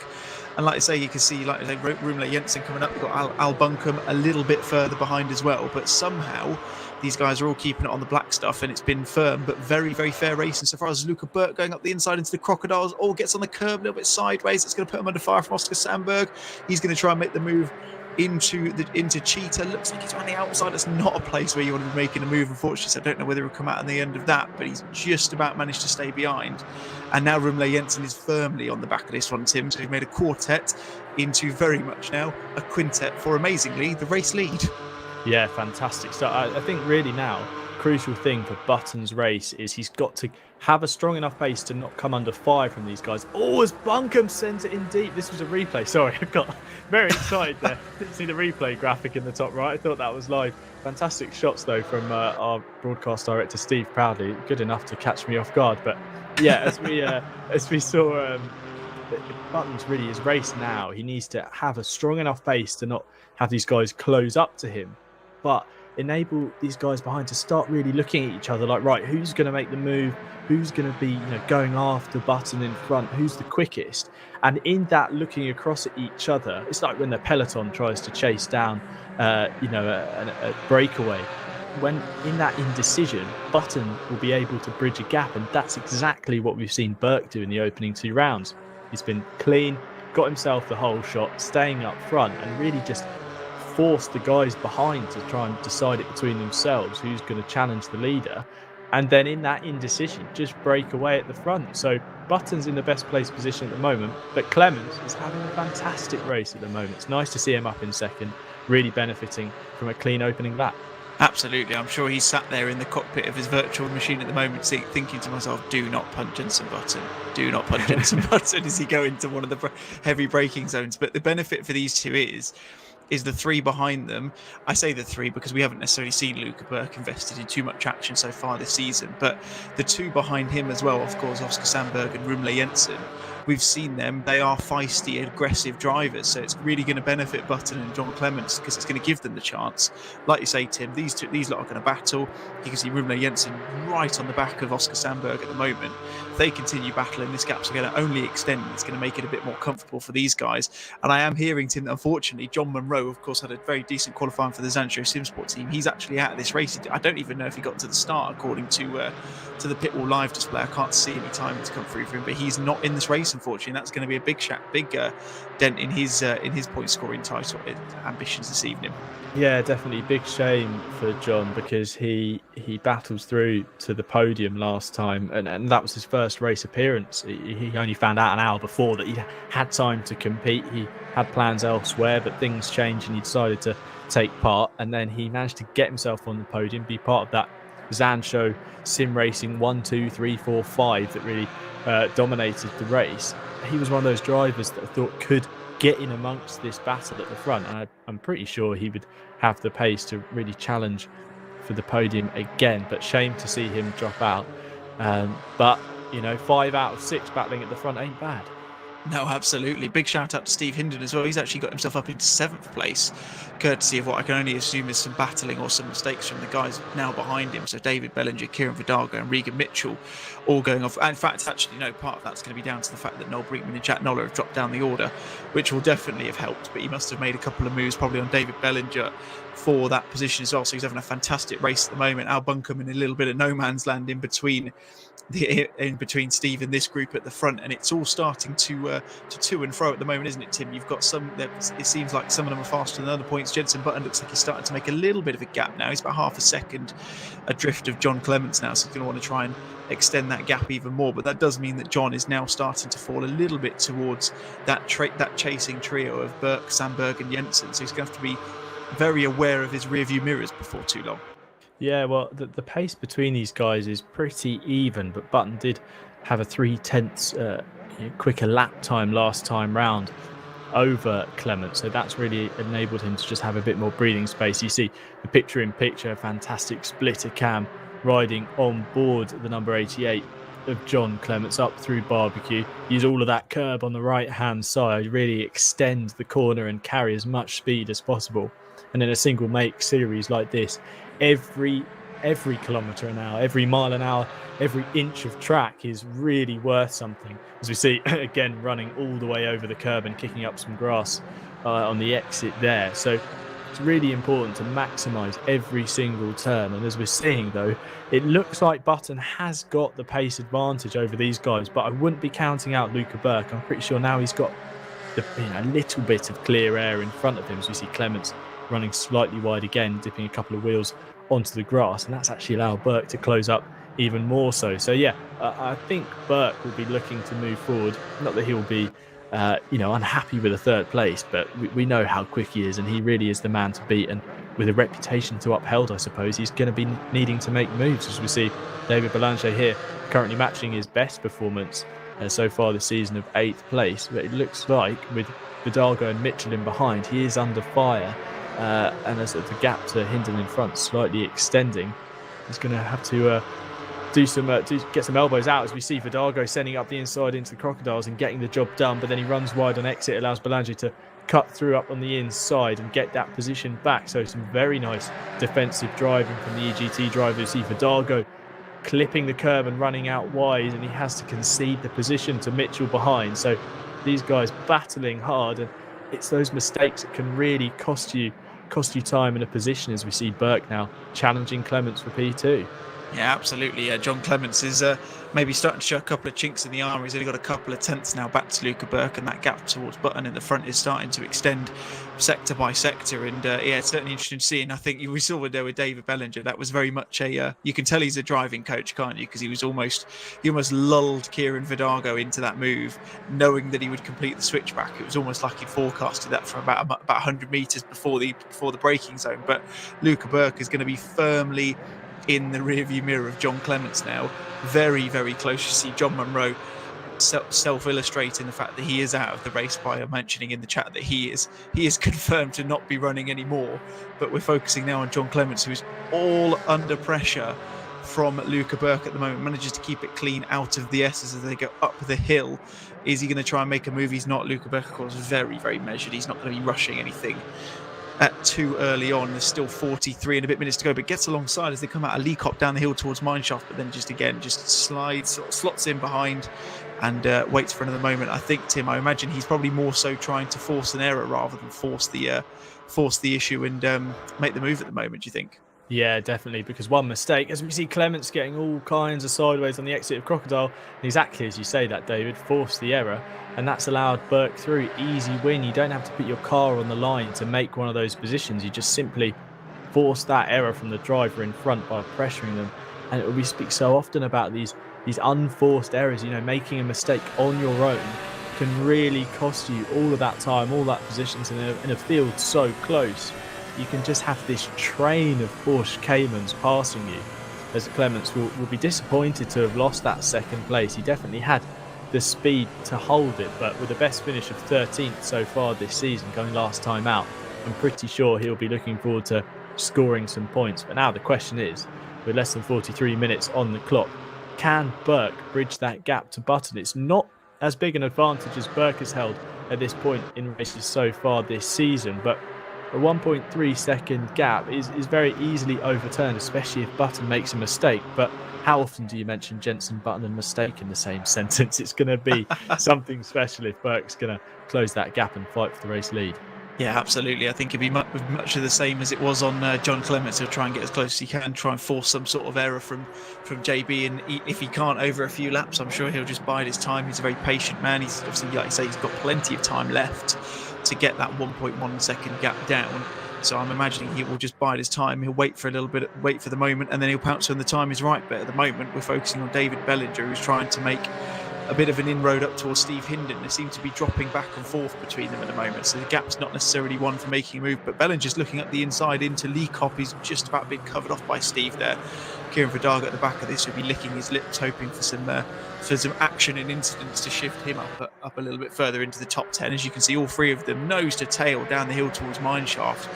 And like I say, you can see, like Rumler Jensen coming up. You've got Al Buncombe a little bit further behind as well. But somehow these guys are all keeping it on the black stuff, and it's been firm but very, very fair racing so far. As Luca Burke going up the inside into the Crocodiles, all gets on the curb a little bit sideways. It's going to put him under fire from Oscar Sandberg. He's going to try and make the move into Cheetah. Looks like he's on the outside. It's not a place where you want to be making a move, unfortunately, so I don't know whether he'll come out on the end of that, but he's just about managed to stay behind. And now Rumler Jensen is firmly on the back of this one, Tim, so we've made a quartet into very much now a quintet for, amazingly, the race lead. Yeah, fantastic. So I think really now, crucial thing for Button's race is he's got to have a strong enough pace to not come under fire from these guys. Oh, as Buncombe sends it in deep. This was a replay. Sorry, I got very excited there. Didn't see the replay graphic in the top right. I thought that was live. Fantastic shots, though, from our broadcast director, Steve Proudly. Good enough to catch me off guard. But yeah, as we saw, Button's really his race now. He needs to have a strong enough pace to not have these guys close up to him, but enable these guys behind to start really looking at each other like, right, who's going to make the move, who's going to be going after Button in front, who's the quickest. And in that looking across at each other, it's like when the peloton tries to chase down a breakaway. When in that indecision, Button will be able to bridge a gap, and that's exactly what we've seen Burke do in the opening 2 rounds. He's been clean, got himself the whole shot, staying up front, and really just forced the guys behind to try and decide it between themselves who's going to challenge the leader, and then in that indecision just break away at the front. So Button's in the best place position at the moment, but Clements is having a fantastic race at the moment. It's nice to see him up in second, really benefiting from a clean opening lap. Absolutely. I'm sure he's sat there in the cockpit of his virtual machine at the moment thinking to myself, do not punch Jensen Button. Do not punch Jensen Button as he go into one of the heavy braking zones. But the benefit for these two is the 3 behind them. I say the 3 because we haven't necessarily seen Luca Burke invested in too much action so far this season, but the 2 behind him as well, of course, Oscar Sandberg and Rumler Jensen, we've seen them. They are feisty, aggressive drivers, so it's really going to benefit Button and John Clements because it's going to give them the chance. Like you say, Tim, these lot are going to battle. You can see Rumler Jensen right on the back of Oscar Sandberg at the moment. If they continue battling, this gap's going to only extend. It's going to make it a bit more comfortable for these guys. And I am hearing, Tim, that unfortunately, John Monroe, of course, had a very decent qualifying for the Zancho Simsport team. He's actually out of this race. I don't even know if he got to the start, according to the Pitwall live display. I can't see any time to come through for him, but he's not in this race, unfortunately. That's going to be a big dent in his point scoring title ambitions this evening. Yeah, definitely. Big shame for John, because he battles through to the podium last time, and that was his first race appearance. He only found out an hour before that he had time to compete. He had plans elsewhere, but things changed and he decided to take part, and then he managed to get himself on the podium, be part of that Zan Show sim racing 1, 2, 3, 4, 5 that really dominated the race. He was one of those drivers that I thought could get in amongst this battle at the front, and I'm pretty sure he would have the pace to really challenge for the podium again. But shame to see him drop out. But 5 out of 6 battling at the front ain't bad. No, absolutely. Big shout out to Steve Hindon as well. He's actually got himself up into 7th place, courtesy of what I can only assume is some battling or some mistakes from the guys now behind him. So David Bellinger, Kieran Vidago and Regan Mitchell all going off. In fact, actually, part of that's going to be down to the fact that Noel Brinkman and Jack Noller have dropped down the order, which will definitely have helped. But he must have made a couple of moves probably on David Bellinger for that position as well. So he's having a fantastic race at the moment. Al Buncombe in a little bit of no man's land in between Steve and this group at the front, and it's all starting to and fro at the moment, isn't it, Tim? You've got some that it seems like some of them are faster than other points. Jenson Button looks like he's starting to make a little bit of a gap now. He's about half a second adrift of John Clements now, so he's going to want to try and extend that gap even more. But that does mean that John is now starting to fall a little bit towards that chasing trio of Burke, Sandberg and Jensen, so he's going to have to be very aware of his rearview mirrors before too long. Yeah, well, the pace between these guys is pretty even, but Button did have a 3/10 quicker lap time last time round over Clement, so that's really enabled him to just have a bit more breathing space. You see the picture-in-picture, fantastic splitter cam riding on board the number 88 of John Clements up through Barbecue. Use all of that curb on the right-hand side, really extend the corner and carry as much speed as possible. And in a single make series like this, every kilometre an hour, every mile an hour, every inch of track is really worth something. As we see, again, running all the way over the curb and kicking up some grass on the exit there. So it's really important to maximise every single turn. And as we're seeing, though, it looks like Button has got the pace advantage over these guys, but I wouldn't be counting out Luca Burke. I'm pretty sure now he's got a little bit of clear air in front of him, as we see Clements running slightly wide again, dipping a couple of wheels onto the grass, and that's actually allowed Burke to close up even more so. So yeah, I think Burke will be looking to move forward. Not that he'll be unhappy with a 3rd place, but we know how quick he is, and he really is the man to beat. And with a reputation to uphold, I suppose he's going to be needing to make moves, as we see David Belanger here currently matching his best performance so far this season of 8th place. But it looks like with Vidago and Mitchell in behind, he is under fire. And as the gap to Hindon in front slightly extending, he's going to have to get some elbows out, as we see Vidago sending up the inside into the Crocodiles and getting the job done. But then he runs wide on exit, allows Belanger to cut through up on the inside and get that position back. So some very nice defensive driving from the EGT driver. You see Vidago clipping the curb and running out wide, and he has to concede the position to Mitchell behind. So these guys battling hard, and it's those mistakes that can really cost you time in a position, as we see Burke now challenging Clements for P2. Yeah, absolutely. John Clements is maybe starting to show a couple of chinks in the armour. He's only got a couple of tenths now back to Luca Burke, and that gap towards Button in the front is starting to extend sector by sector. And it's certainly interesting to see. And I think we saw there with David Bellinger, that was very much you can tell he's a driving coach, can't you? Because he almost lulled Kieran Vidago into that move, knowing that he would complete the switchback. It was almost like he forecasted that from about 100 metres before the braking zone. But Luca Burke is going to be firmly in the rearview mirror of John Clements now, very, very close. You see John Munro self-illustrating the fact that he is out of the race by mentioning in the chat that he is confirmed to not be running anymore. But we're focusing now on John Clements, who is all under pressure from Luca Burke at the moment, manages to keep it clean out of the S's as they go up the hill. Is he going to try and make a move? He's not. Luca Burke, of course, very, very measured. He's not going to be rushing anything too early on. There's still 43 and a bit minutes to go, but gets alongside as they come out a Leacop down the hill towards Mineshaft, but then just slides, sort of slots in behind and waits for another moment. I think, Tim, I imagine he's probably more so trying to force an error rather than force the issue and make the move at the moment, do you think? Yeah, definitely, because one mistake, as we see Clements getting all kinds of sideways on the exit of Crocodile, exactly as you say that, David, forced the error, and that's allowed Burke through. Easy win. You don't have to put your car on the line to make one of those positions. You just simply force that error from the driver in front by pressuring them. And we speak so often about these unforced errors, making a mistake on your own can really cost you all of that time, all that positions in a field so close. You can just have this train of Porsche Caymans passing you, as Clements will be disappointed to have lost that second place. He definitely had the speed to hold it, but with the best finish of 13th so far this season, going last time out, I'm pretty sure he'll be looking forward to scoring some points. But now the question is, with less than 43 minutes on the clock, can Burke bridge that gap to Button? It's not as big an advantage as Burke has held at this point in races so far this season, but a 1.3 second gap is very easily overturned, especially if Button makes a mistake. But how often do you mention Jenson Button and mistake in the same sentence? It's going to be something special if Burke's going to close that gap and fight for the race lead. Yeah, absolutely. I think it'd be much of the same as it was on John Clements. He'll try and get as close as he can, try and force some sort of error from JB. And if he can't over a few laps, I'm sure he'll just bide his time. He's a very patient man. He's obviously, like you say, he's got plenty of time left to get that 1.1 second gap down. So I'm imagining he will just bide his time. He'll wait for a little bit, wait for the moment, and then he'll pounce when the time is right. But at the moment, we're focusing on David Bellinger, who's trying to make a bit of an inroad up towards Steve Hindon. They seem to be dropping back and forth between them at the moment, so the gap's not necessarily one for making a move, but Bellinger's looking up the inside into Lee Kopp. He's just about being covered off by Steve there. Kieran Verdaga at the back of this will be licking his lips, hoping for some action and incidents to shift him up a little bit further into the top 10. As you can see, all three of them nose to tail down the hill towards Mineshaft.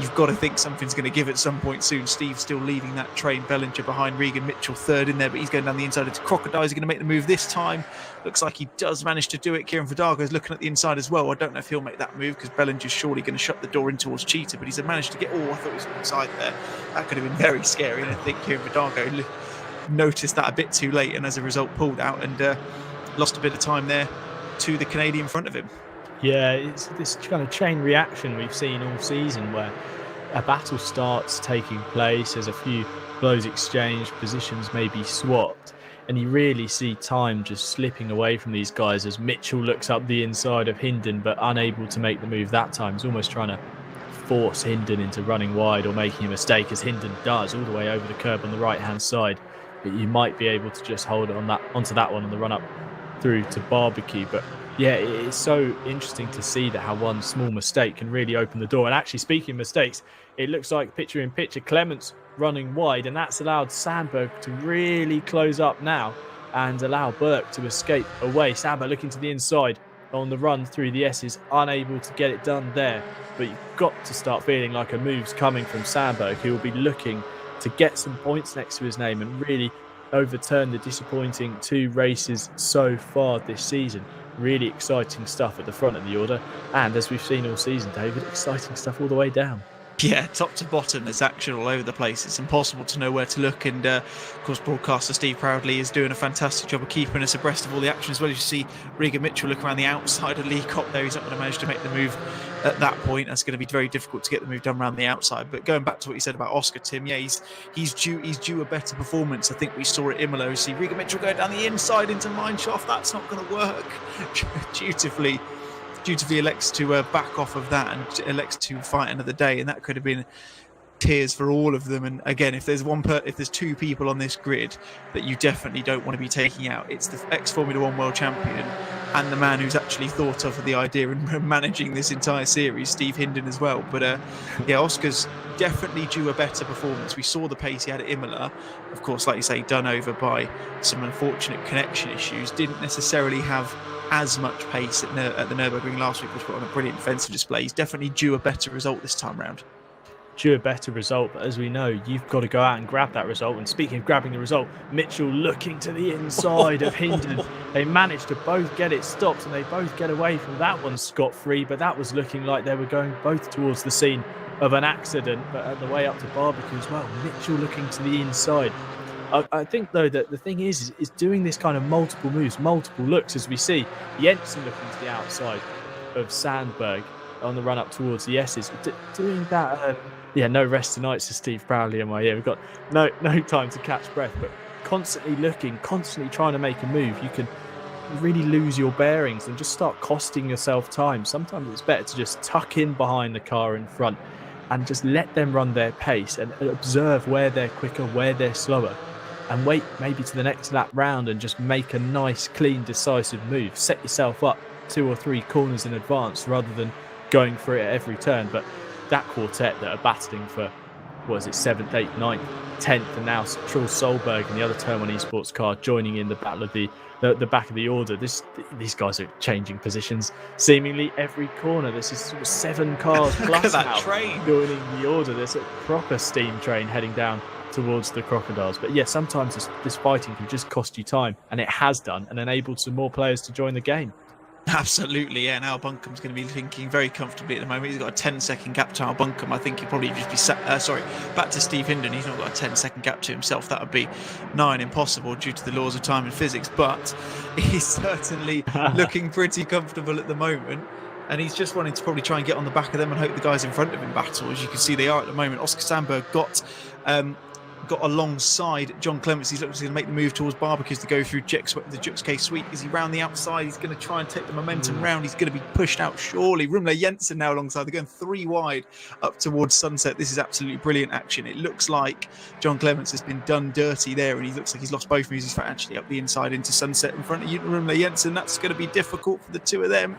You've got to think something's going to give at some point soon. Steve's still leading that train. Bellinger behind Regan Mitchell third in there, but he's going down the inside into Crocodile. Is he going to make the move this time? Looks like he does manage to do it. Kieran Verdaga is looking at the inside as well. I don't know if he'll make that move because Bellinger's surely going to shut the door in towards Cheetah, but he's managed to get, I thought he was inside there. That could have been very scary, and I think Kieran Verdaga noticed that a bit too late and as a result pulled out and lost a bit of time there to the Canadian in front of him. Yeah, it's this kind of chain reaction we've seen all season where a battle starts taking place, there's a few blows exchanged, positions may be swapped, and you really see time just slipping away from these guys as Mitchell looks up the inside of Hindon but unable to make the move that time. He's almost trying to force Hindon into running wide or making a mistake, as Hindon does all the way over the curb on the right hand side, but you might be able to just hold it onto that one on the run up through to Barbecue. But yeah, it's so interesting to see that how one small mistake can really open the door. And actually, speaking of mistakes, it looks like picture in picture Clements running wide, and that's allowed Sandberg to really close up now and allow Burke to escape away. Sandberg looking to the inside on the run through the S's, unable to get it done there. But you've got to start feeling like a move's coming from Sandberg, who will be looking to get some points next to his name and really overturn the disappointing 2 races so far this season. Really exciting stuff at the front of the order, and as we've seen all season, David, exciting stuff all the way down. Yeah, top to bottom, there's action all over the place. It's impossible to know where to look, and of course broadcaster Steve Proudley is doing a fantastic job of keeping us abreast of all the action as well. As you see Regan Mitchell look around the outside of Lee Kopp there. He's not going to manage to make the move at that point. That's going to be very difficult to get the move done around the outside. But going back to what you said about Oscar, Tim, yeah, he's due a better performance. I think we saw at Imola. You see Regan Mitchell go down the inside into Mineshaft. That's not going to work. Dutifully elects to back off of that and elects to fight another day, and that could have been tears for all of them. And again, if there's 2 people on this grid that you definitely don't want to be taking out, it's the ex-Formula 1 world champion and the man who's actually thought of the idea and managing this entire series, Steve Hindon, as well. But yeah, Oscar's definitely due a better performance. We saw the pace he had at Imola, of course, like you say, done over by some unfortunate connection issues. Didn't necessarily have as much pace at the Nurburgring last week, which put on a brilliant defensive display. He's definitely due a better result this time round. Due a better result, but as we know, you've got to go out and grab that result. And speaking of grabbing the result, Mitchell looking to the inside of Hindon. They managed to both get it stopped, and they both get away from that one scot-free, but that was looking like they were going both towards the scene of an accident. But at the way up to Barbecue as well, Mitchell looking to the inside. I think, though, that the thing is doing this kind of multiple moves, multiple looks, as we see Jensen looking to the outside of Sandberg. on the run up towards the S's. Doing that, no rest tonight, says Steve proudly in my ear. We've got no time to catch breath, but constantly looking, constantly trying to make a move. You can really lose your bearings and just start costing yourself time. Sometimes it's better to just tuck in behind the car in front and just let them run their pace and observe where they're quicker, where they're slower, and wait maybe to the next lap round and just make a nice, clean, decisive move. Set yourself up 2 or 3 corners in advance rather than going for it at every turn. But that quartet that are battling for, 7th, 8th, 9th, 10th, and now Truls Solberg and the other Turn 1 Esports car joining in the battle of the back of the order. These guys are changing positions seemingly every corner. This is sort of 7 cars plus now joining the order. There's a proper steam train heading down towards the Crocodiles. But yeah, sometimes this fighting can just cost you time, and it has done, and enabled some more players to join the game. Absolutely, yeah. Now Bunkum's going to be thinking very comfortably at the moment. He's got a 10-second gap to our Bunkum. I think he'll probably just be back to Steve Hindon. He's not got a 10-second gap to himself. That would be nigh impossible due to the laws of time and physics. But he's certainly looking pretty comfortable at the moment. And he's just wanting to probably try and get on the back of them and hope the guys in front of him battle. As you can see, they are at the moment. Oscar Sandberg got alongside John Clements. He's looking to make the move towards Barbecues to go through the Juxk Suite. Is he round the outside? He's going to try and take the momentum round. He's going to be pushed out surely. Rumler Jensen now alongside. They're going 3 wide up towards Sunset. This is absolutely brilliant action. It looks like John Clements has been done dirty there, and he looks like he's lost both moves. He's actually up the inside into Sunset in front of Rumler Jensen. That's going to be difficult for the two of them.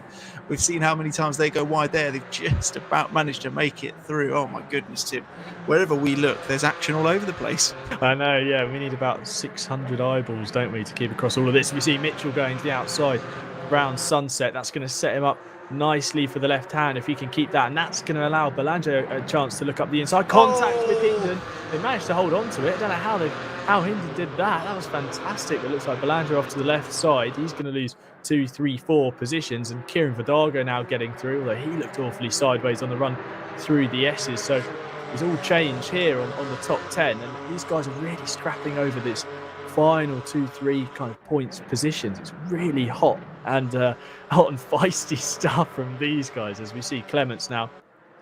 We've seen how many times they go wide there. They've just about managed to make it through. Oh my goodness, Tim. Wherever we look, there's action all over the place. I know, yeah. We need about 600 eyeballs, don't we, to keep across all of this. We see Mitchell going to the outside round Sunset. That's going to set him up nicely for the left hand if he can keep that. And that's going to allow Belanger a chance to look up the inside. Contact with Hindon. They managed to hold on to it. I don't know how Hindon did that. That was fantastic. It looks like Belanger off to the left side. He's going to lose 2, 3, 4 positions. And Kieran Vidago now getting through, although he looked awfully sideways on the run through the S's. So it's all changed here on the top 10, and these guys are really scrapping over this final 2, 3 kind of points positions. It's really hot and feisty stuff from these guys, as we see Clements now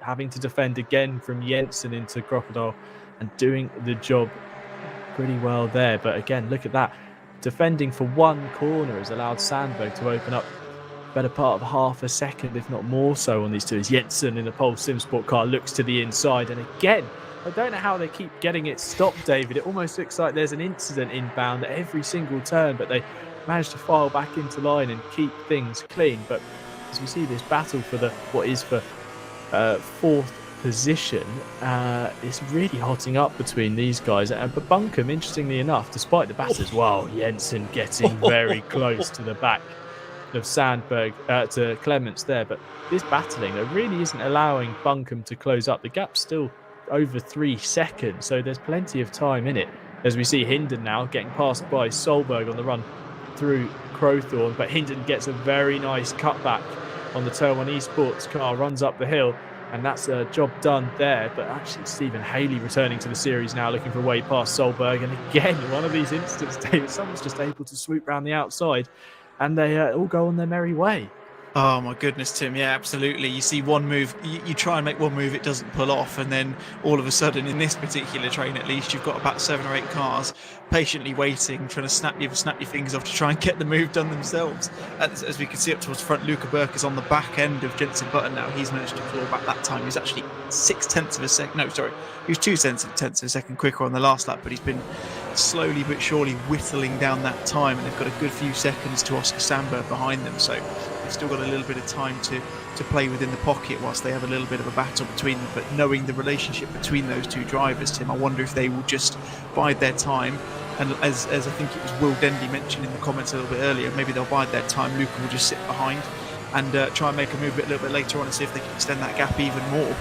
having to defend again from Jensen into Crocodile and doing the job pretty well there. But again, look at that. Defending for 1 corner has allowed Sandberg to open up better part of half a second, if not more so, on these two. As Jensen in the Pole Simsport car looks to the inside, and again, I don't know how they keep getting it stopped, David. It almost looks like there's an incident inbound at every single turn, but they manage to file back into line and keep things clean. But as we see this battle for what is for 4th position, it's really hotting up between these guys. But Bunkum, interestingly enough, despite the batters, Jensen getting very close to the back of Sandberg to Clements there. But this battling, there really isn't allowing Bunkum to close up. The gap's still over 3 seconds, so there's plenty of time in it. As we see Hindon now getting passed by Solberg on the run through Crowthorne, but Hindon gets a very nice cutback on the Turn 1 Esports car, runs up the hill, and that's a job done there. But actually Stephen Haley returning to the series now, looking for a way past Solberg, and again, one of these instances, David, someone's just able to swoop round the outside and they all go on their merry way. Oh my goodness, Tim. Yeah, absolutely. You see one move, you try and make one move, it doesn't pull off, and then all of a sudden, in this particular train at least, you've got about 7 or 8 cars patiently waiting, trying to snap your fingers off to try and get the move done themselves. As we can see up towards the front, Luca Burke is on the back end of Jensen Button now. He's managed to claw back that time. He was actually 0.6 of a second. No, sorry. He was 0.2 of a second quicker on the last lap, but he's been slowly but surely whittling down that time, and they've got a good few seconds to Oscar Sandberg behind them. So they've still got a little bit of time to play within the pocket whilst they have a little bit of a battle between them. But knowing the relationship between those two drivers, Tim, I wonder if they will just bide their time. And as I think it was Will Dendy mentioned in the comments a little bit earlier, maybe they'll bide their time. Luca will just sit behind and try and make a move a little bit later on and see if they can extend that gap even more.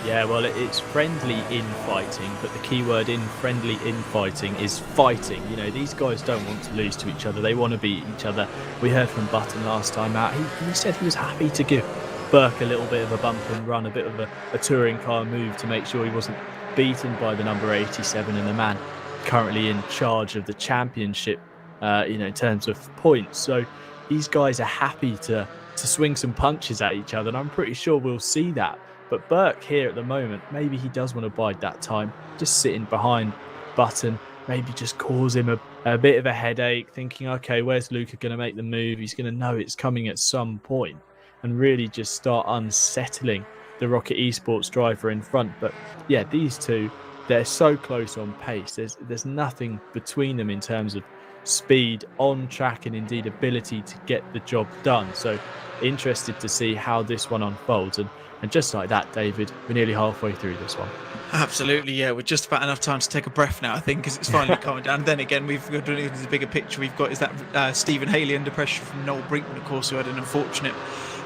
Yeah, well, it's friendly infighting, but the key word in friendly infighting is fighting. You know, these guys don't want to lose to each other. They want to beat each other. We heard from Button last time out. He said he was happy to give Burke a little bit of a bump and run, a bit of a touring car move to make sure he wasn't beaten by the number 87 and the man currently in charge of the championship, in terms of points. So these guys are happy to to swing some punches at each other, and I'm pretty sure we'll see that. But Burke here at the moment, maybe he does want to bide that time, just sitting behind Button, maybe just cause him a bit of a headache, thinking, okay, where's Luca going to make the move? He's going to know it's coming at some point, and really just start unsettling the Rocket Esports driver in front. But yeah, these two, they're so close on pace. There's nothing between them in terms of speed, on track, and indeed ability to get the job done. So interested to see how this one unfolds. And just like that, David, we're nearly halfway through this one. Absolutely, yeah. We're just about enough time to take a breath now, I think, because it's finally calming down. Then again, we've got the bigger picture. We've got is that Stephen Haley under pressure from Noel Brinkman, of course, who had an unfortunate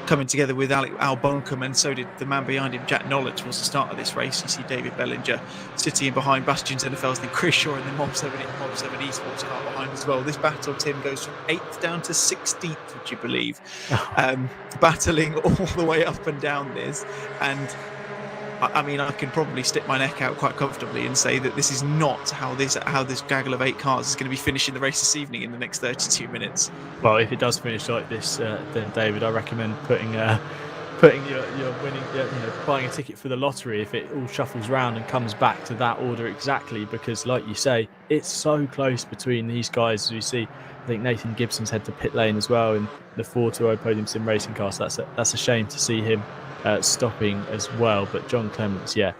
coming together with Al Buncombe, and so did the man behind him, Jack Nollett, towards the start of this race. You see David Bellinger sitting in behind Bastian's NFL's, then Chris Shaw in the Mob 7 Esports car behind as well. This battle, Tim, goes from 8th down to 16th, would you believe? Battling all the way up and down this. And I mean, I can probably stick my neck out quite comfortably and say that this is not how this gaggle of 8 cars is going to be finishing the race this evening in the next 32 minutes. Well, if it does finish like this, then David, I recommend putting your winning, buying a ticket for the lottery if it all shuffles round and comes back to that order exactly, because like you say, it's so close between these guys. As we see, I think Nathan Gibson's head to pit lane as well in the 4-2 Podium Sim Racing car. So that's a shame to see him stopping as well. But John Clements, yeah,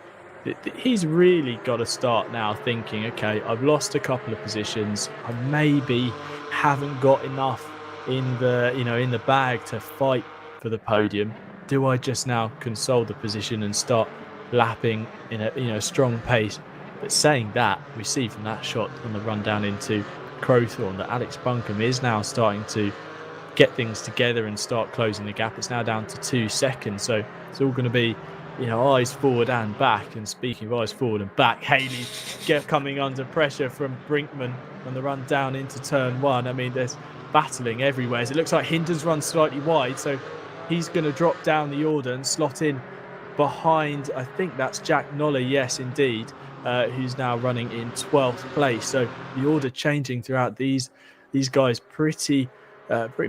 he's really got to start now thinking, okay, I've lost a couple of positions, I maybe haven't got enough in the bag to fight for the podium. Do I just now console the position and start lapping in a strong pace? But saying that, we see from that shot on the run down into Crowthorne that Alex Buncombe is now starting to get things together and start closing the gap. It's now down to 2 seconds, so it's all going to be eyes forward and back. And speaking of eyes forward and back, Haley coming under pressure from Brinkman on the run down into turn 1. I mean, there's battling everywhere. So it looks like Hinden's run slightly wide, so he's going to drop down the order and slot in behind, I think that's Jack Noller, yes indeed, who's now running in 12th place. So the order changing throughout these guys pretty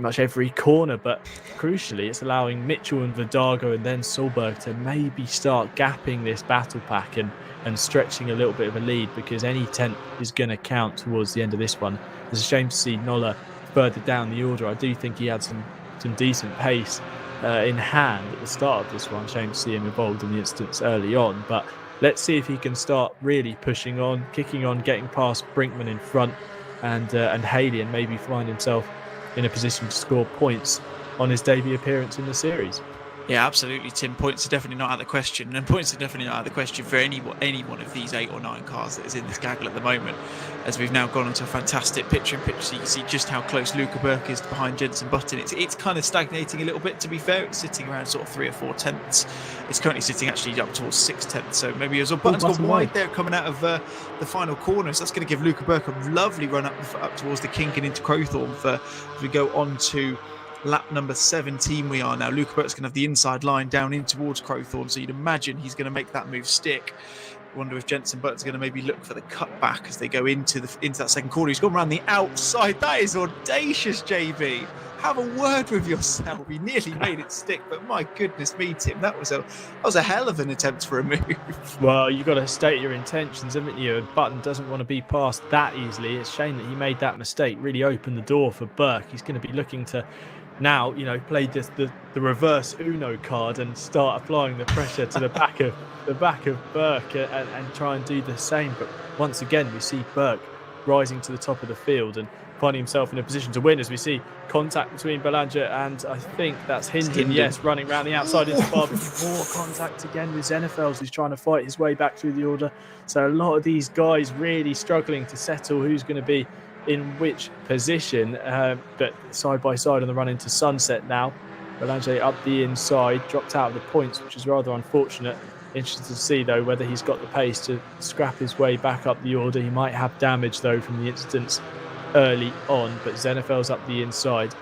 much every corner, but crucially it's allowing Mitchell and Vidago and then Solberg to maybe start gapping this battle pack and stretching a little bit of a lead, because any 10th is going to count towards the end of this one. It's a shame to see Noller further down the order. I do think he had some decent pace in hand at the start of this one. Shame to see him involved in the instance early on, but let's see if he can start really pushing on, kicking on, getting past Brinkman in front and Haley, and maybe find himself in a position to score points on his debut appearance in the series. Yeah, absolutely, Tim. Points are definitely not out of the question, and points are definitely not out of the question for any one of these 8 or 9 cars that is in this gaggle at the moment, as we've now gone into a fantastic picture-in-picture, so you can see just how close Luca Burke is behind Jenson Button. It's kind of stagnating a little bit, to be fair. It's sitting around sort of 3 or 4 tenths. It's currently sitting actually up towards 6 tenths, so maybe as well. Button's gone wide there coming out of the final corner, so that's going to give Luca Burke a lovely run up towards the kink and into Crowthorne as we go on to lap number 17 we are now. Luca Burke's going to have the inside line down in towards Crowthorne, so you'd imagine he's going to make that move stick. I wonder if Jenson Button's going to maybe look for the cutback as they go into that second corner. He's gone around the outside. That is audacious, JB. Have a word with yourself. He nearly made it stick, but my goodness me, Tim, that was a hell of an attempt for a move. Well, you've got to state your intentions, haven't you? And Button doesn't want to be passed that easily. It's a shame that he made that mistake. Really opened the door for Burke. He's going to be looking to now, play the reverse Uno card and start applying the pressure to the back of Burke and try and do the same. But once again, we see Burke rising to the top of the field and finding himself in a position to win, as we see contact between Belanger and I think that's Hinden, yes, running around the outside into barbecue. More contact again with Zenefels, who's trying to fight his way back through the order. So a lot of these guys really struggling to settle who's going to be in which position, but side by side on the run into Sunset now. Belanger up the inside, dropped out of the points, which is rather unfortunate. Interested to see though whether he's got the pace to scrap his way back up the order. He might have damage though from the incidents early on, but Zenefels up the inside,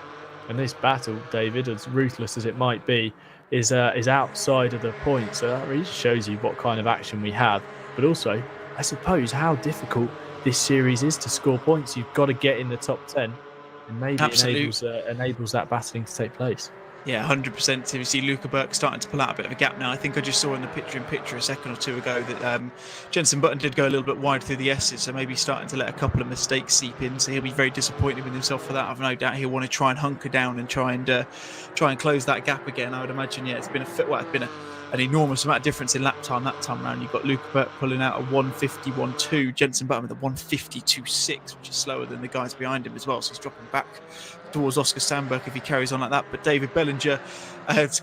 and this battle, David, as ruthless as it might be, is outside of the point. So that really shows you what kind of action we have, but also I suppose how difficult this series is to score points. You've got to get in the top 10, and maybe it enables that battling to take place. Yeah, 100%. Tim. You see Luca Burke starting to pull out a bit of a gap now. I think I just saw in the picture-in-picture a second or two ago that Jenson Button did go a little bit wide through the S's, so maybe starting to let a couple of mistakes seep in. So he'll be very disappointed with himself for that. I've no doubt he'll want to try and hunker down and try and close that gap again. I would imagine. Yeah, it's been an enormous amount of difference in lap time that time round. You've got Luca Burke pulling out a 151.2, Jenson Button with a 152.6, which is slower than the guys behind him as well. So he's dropping back towards Oscar Sandberg if he carries on like that. But David Bellinger,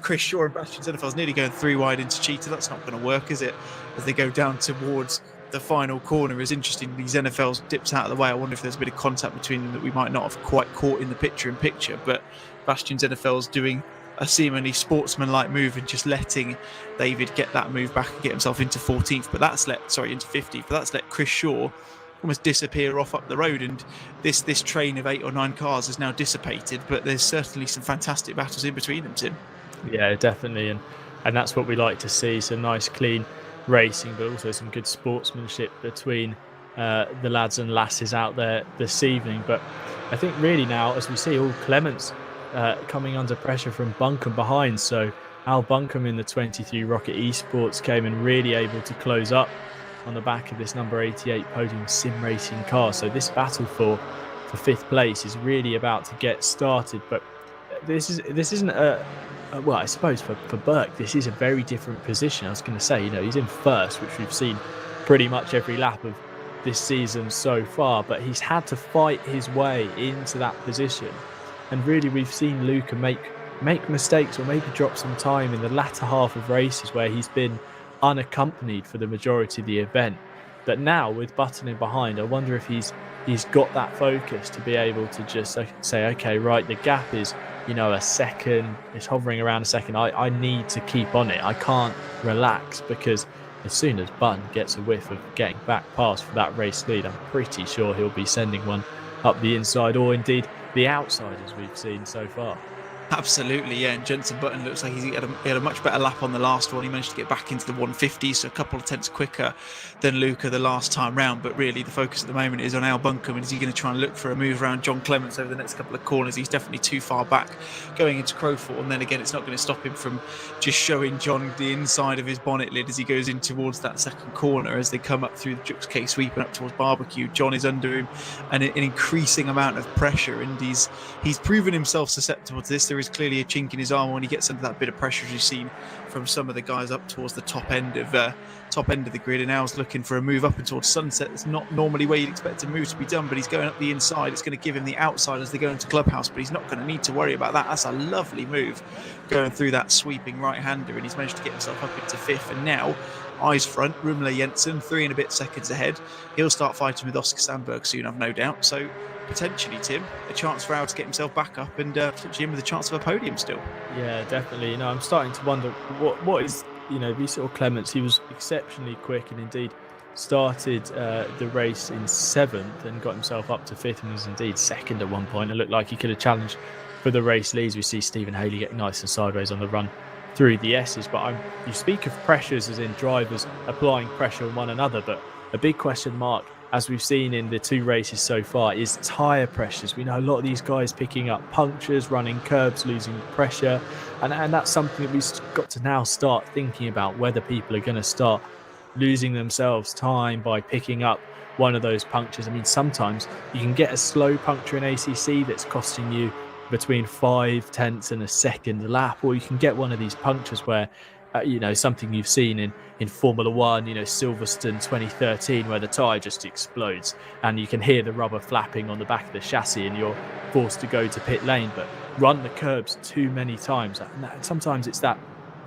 Chris Shaw and Bastian Zenefels nearly going 3 wide into Cheetah. That's not going to work, is it? As they go down towards the final corner. It's interesting, Zenefels dips out of the way. I wonder if there's a bit of contact between them that we might not have quite caught in the picture-in-picture. But Bastian Zenefels doing a seemingly sportsman-like move and just letting David get that move back and get himself into 14th. But that's into 50th. But that's let Chris Shaw almost disappear off up the road, and this train of 8 or 9 cars is now dissipated. But there's certainly some fantastic battles in between them, Tim. Yeah, definitely, and that's what we like to see. Some nice, clean racing, but also some good sportsmanship between the lads and lasses out there this evening. But I think really now, as we see, all Clements coming under pressure from Buncombe behind. So Al Buncombe in the 23 Rocket Esports came and really able to close up on the back of this number 88 podium sim racing car. So this battle for 5th place is really about to get started. But this isn't well, I suppose for Burke, this is a very different position. I was going to say, he's in first, which we've seen pretty much every lap of this season so far, but he's had to fight his way into that position. And really, we've seen Luca make mistakes or maybe drop some time in the latter half of races where he's been unaccompanied for the majority of the event. But now with Button in behind, I wonder if he's got that focus to be able to just say, okay, right, the gap is a second, it's hovering around a second. I need to keep on it. I can't relax, because as soon as Button gets a whiff of getting back past for that race lead, I'm pretty sure he'll be sending one up the inside, or indeed the outside, as we've seen so far. Absolutely, yeah. And Jenson Button looks like he had a much better lap on the last one. He managed to get back into the 150, so a couple of tenths quicker than Luca the last time round. But really, the focus at the moment is on Al Buncombe. And is he going to try and look for a move around John Clements over the next couple of corners? He's definitely too far back going into Crowthorne. And then again, it's not going to stop him from just showing John the inside of his bonnet lid as he goes in towards that second corner. As they come up through the Jux K sweep and up towards Barbecue, John is under him, and an increasing amount of pressure. And he's proven himself susceptible to this. There is clearly a chink in his arm when he gets under that bit of pressure, as you've seen from some of the guys up towards the top end of the grid. And Al's looking for a move up and towards Sunset. It's not normally where you'd expect a move to be done, but he's going up the inside. It's going to give him the outside as they go into Clubhouse, but he's not going to need to worry about that. That's a lovely move going through that sweeping right-hander, and he's managed to get himself up into 5th. And now eyes front, Rumler Jensen 3 and a bit seconds ahead. He'll start fighting with Oscar Sandberg soon, I've no doubt. So potentially, Tim, a chance for Al to get himself back up, and potentially him with a chance of a podium still. Yeah, definitely. I'm starting to wonder what is, these sort of Clements. He was exceptionally quick, and indeed started the race in 7th and got himself up to 5th, and was indeed 2nd at one point. It looked like he could have challenged for the race leads. We see Stephen Haley getting nice and sideways on the run through the S's. But you speak of pressures as in drivers applying pressure on one another, but a big question mark, as we've seen in the 2 races so far, is tyre pressures. We know a lot of these guys picking up punctures, running curbs, losing pressure, and that's something that we've got to now start thinking about, whether people are going to start losing themselves time by picking up one of those punctures. I mean, sometimes you can get a slow puncture in ACC that's costing you between 5 tenths and a second a lap, or you can get one of these punctures where something you've seen in Formula One, Silverstone 2013, where the tyre just explodes and you can hear the rubber flapping on the back of the chassis and you're forced to go to pit lane, but run the curbs too many times. And sometimes it's that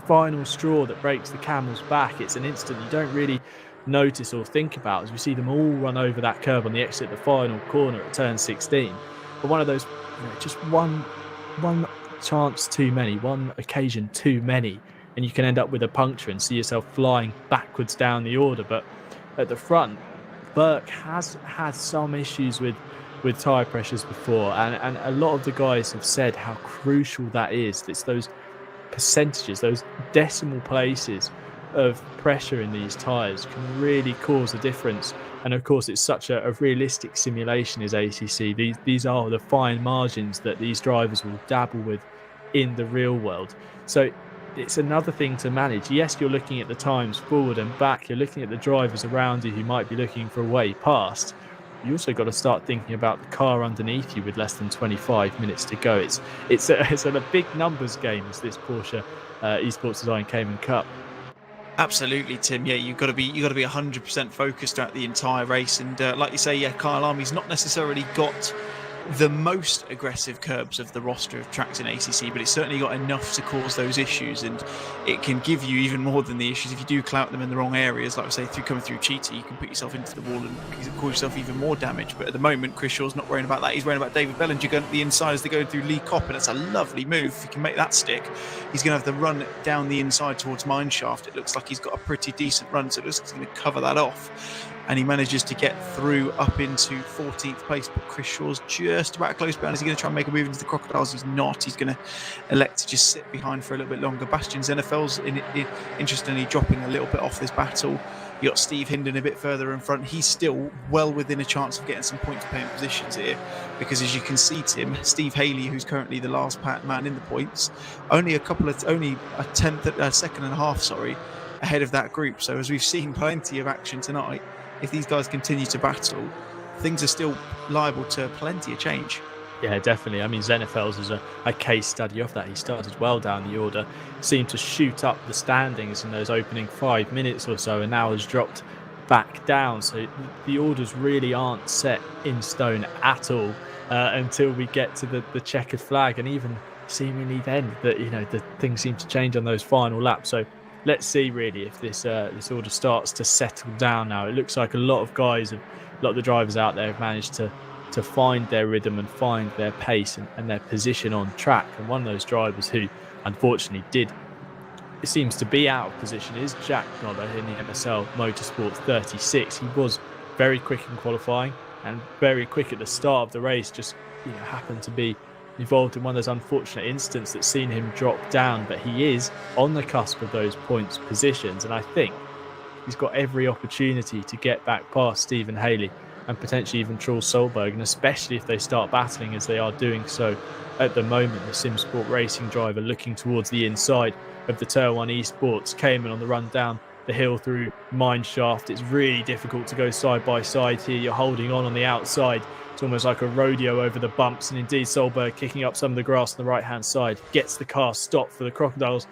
final straw that breaks the camel's back. It's an instant you don't really notice or think about, as we see them all run over that curb on the exit of the final corner at turn 16. But one of those, just one chance too many, one occasion too many, and you can end up with a puncture and see yourself flying backwards down the order. But at the front, Burke has had some issues with tyre pressures before, and a lot of the guys have said how crucial that is. It's those percentages, those decimal places of pressure in these tyres can really cause a difference. And of course, it's such a realistic simulation is ACC. These are the fine margins that these drivers will dabble with in the real world. So it's another thing to manage. Yes, you're looking at the times forward and back. You're looking at the drivers around you who might be looking for a way past. You also got to start thinking about the car underneath you with less than 25 minutes to go. It's a big numbers game, this Porsche Esports Design Cayman Cup. Absolutely, Tim. Yeah, you've got to be 100% focused throughout the entire race. And like you say, yeah, Kyalami's not necessarily got the most aggressive curbs of the roster of tracks in ACC, but it's certainly got enough to cause those issues, and it can give you even more than the issues if you do clout them in the wrong areas. Like I say, coming through Cheetah, you can put yourself into the wall and cause yourself even more damage. But at the moment, Chris Shaw's not worrying about that. He's worrying about David Bellinger going up the inside as they're going through Lee Kopp, and it's a lovely move. If he can make that stick, he's going to have the run down the inside towards Mineshaft. It looks like he's got a pretty decent run, so it looks like he's going to cover that off. And he manages to get through up into 14th place, but Chris Shaw's just about close behind. Is he going to try and make a move into the Crocodiles? He's not. He's going to elect to just sit behind for a little bit longer. Bastian Zennefeld's interestingly dropping a little bit off this battle. You got Steve Hinden a bit further in front. He's still well within a chance of getting some points paying positions here, because as you can see, Tim, Steve Haley, who's currently the last man in the points, only a second and a half, ahead of that group. So as we've seen plenty of action tonight, if these guys continue to battle, things are still liable to plenty of change. Yeah, definitely. I mean, Zennefeld's is a case study of that. He started well down the order, seemed to shoot up the standings in those opening 5 minutes or so, and now has dropped back down. So the orders really aren't set in stone at all until we get to the checkered flag, and even seemingly then that the things seem to change on those final laps. So let's see really if this order starts to settle down now. It looks like a lot of the drivers out there have managed to find their rhythm and find their pace and their position on track. And one of those drivers who unfortunately it seems to be out of position is Jack Noller in the MSL Motorsports 36. He was very quick in qualifying and very quick at the start of the race, just happened to be involved in one of those unfortunate incidents that's seen him drop down, but he is on the cusp of those points positions, and I think he's got every opportunity to get back past Stephen Haley and potentially even Truls Solberg, and especially if they start battling as they are doing so at the moment. The SimSport Racing driver looking towards the inside of the Turn 1 Esports Cayman on the run down the hill through Mineshaft. It's really difficult to go side by side here. You're holding on the outside. It's almost like a rodeo over the bumps, and indeed Solberg kicking up some of the grass on the right-hand side gets the car stopped for the Crocodiles,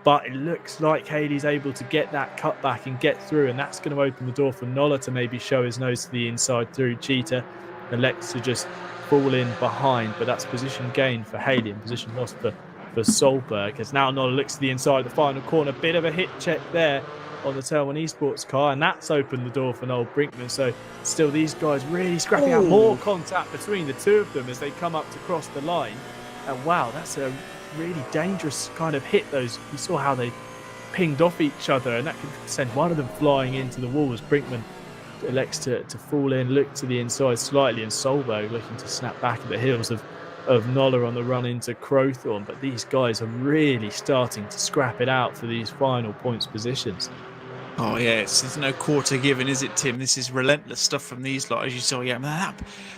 but it looks like Haley's able to get that cut back and get through, and that's going to open the door for Noller to maybe show his nose to the inside through Cheetah. Elects to just fall in behind, but that's position gain for Haley and position lost for Solberg, as now Noller looks to the inside of the final corner. Bit of a hit check there on the Turn 1 Esports car, and that's opened the door for Noel Brinkman. So still these guys really scrapping out, more contact between the two of them as they come up to cross the line. And wow, that's a really dangerous kind of hit. You saw how they pinged off each other, and that could send one of them flying into the wall as Brinkman elects to fall in, look to the inside slightly, and Solberg looking to snap back at the heels of Noller on the run into Crowthorne. But these guys are really starting to scrap it out for these final points positions. Oh yeah, there's no quarter given, is it, Tim? This is relentless stuff from these lot, as you saw. Yeah,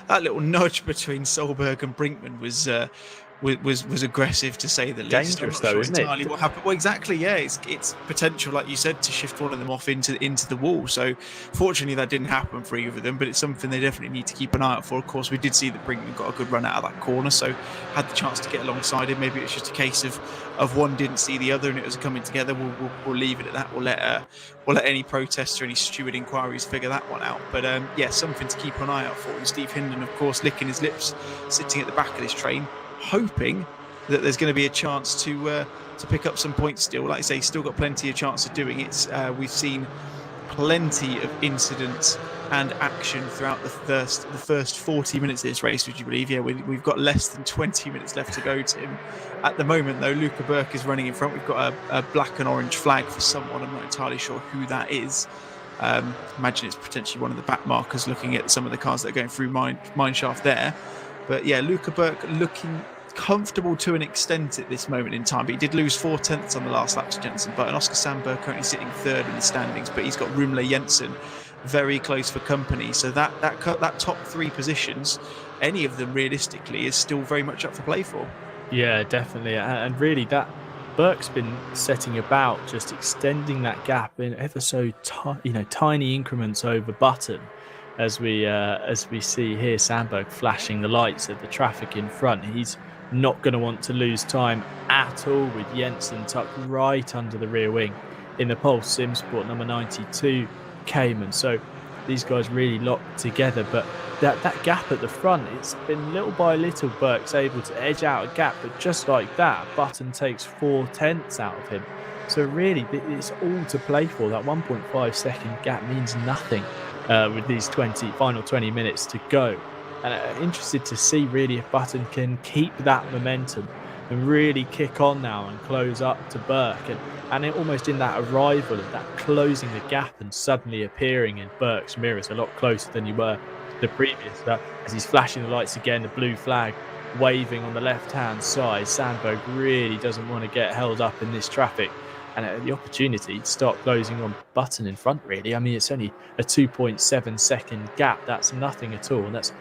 that little nudge between Solberg and Brinkman was aggressive, to say the least. Dangerous though, isn't it? What happened? Well, exactly. Yeah, it's potential, like you said, to shift one of them off into the wall. So fortunately, that didn't happen for either of them, but it's something they definitely need to keep an eye out for. Of course, we did see that Brinkman got a good run out of that corner, so had the chance to get alongside him. Maybe it's just a case of one didn't see the other, and it was coming together. We'll leave it at that. We'll let any protests or any steward inquiries figure that one out. But yeah, something to keep an eye out for. And Steve Hinden, of course, licking his lips, sitting at the back of this train, hoping that there's going to be a chance to pick up some points still. Like I say, still got plenty of chance of doing it. We've seen plenty of incidents and action throughout the first 40 minutes of this race, would you believe? Yeah, we've got less than 20 minutes left to go, Tim. At the moment, though, Luca Burke is running in front. We've got a black and orange flag for someone. I'm not entirely sure who that is. Imagine it's potentially one of the back markers looking at some of the cars that are going through Mineshaft there. But yeah, Luca Burke looking comfortable to an extent at this moment in time, but he did lose 4/10 on the last lap to Jensen Button. Oscar Sandberg currently sitting third in the standings, but he's got Rumle Jensen very close for company. So that top three positions, any of them realistically, is still very much up for play for. Yeah, definitely. And really, that Burke's been setting about just extending that gap in ever so tiny increments over Button, as we see here, Sandberg flashing the lights at the traffic in front. He's not going to want to lose time at all with Jensen tucked right under the rear wing in the pole. Simsport number 92 Cayman. So these guys really locked together, but that gap at the front, it's been little by little Burke's able to edge out a gap, but just like that, Button takes 4/10 out of him. So really, it's all to play for. That 1.5 second gap means nothing with these final 20 minutes to go. And I'm interested to see really if Button can keep that momentum and really kick on now and close up to Burke. And it almost in that arrival of that closing the gap and suddenly appearing in Burke's mirrors a lot closer than you were the previous. As he's flashing the lights again, the blue flag waving on the left-hand side. Sandberg really doesn't want to get held up in this traffic. And the opportunity to start closing on Button in front, really. I mean, it's only a 2.7 second gap. That's nothing at all. And that's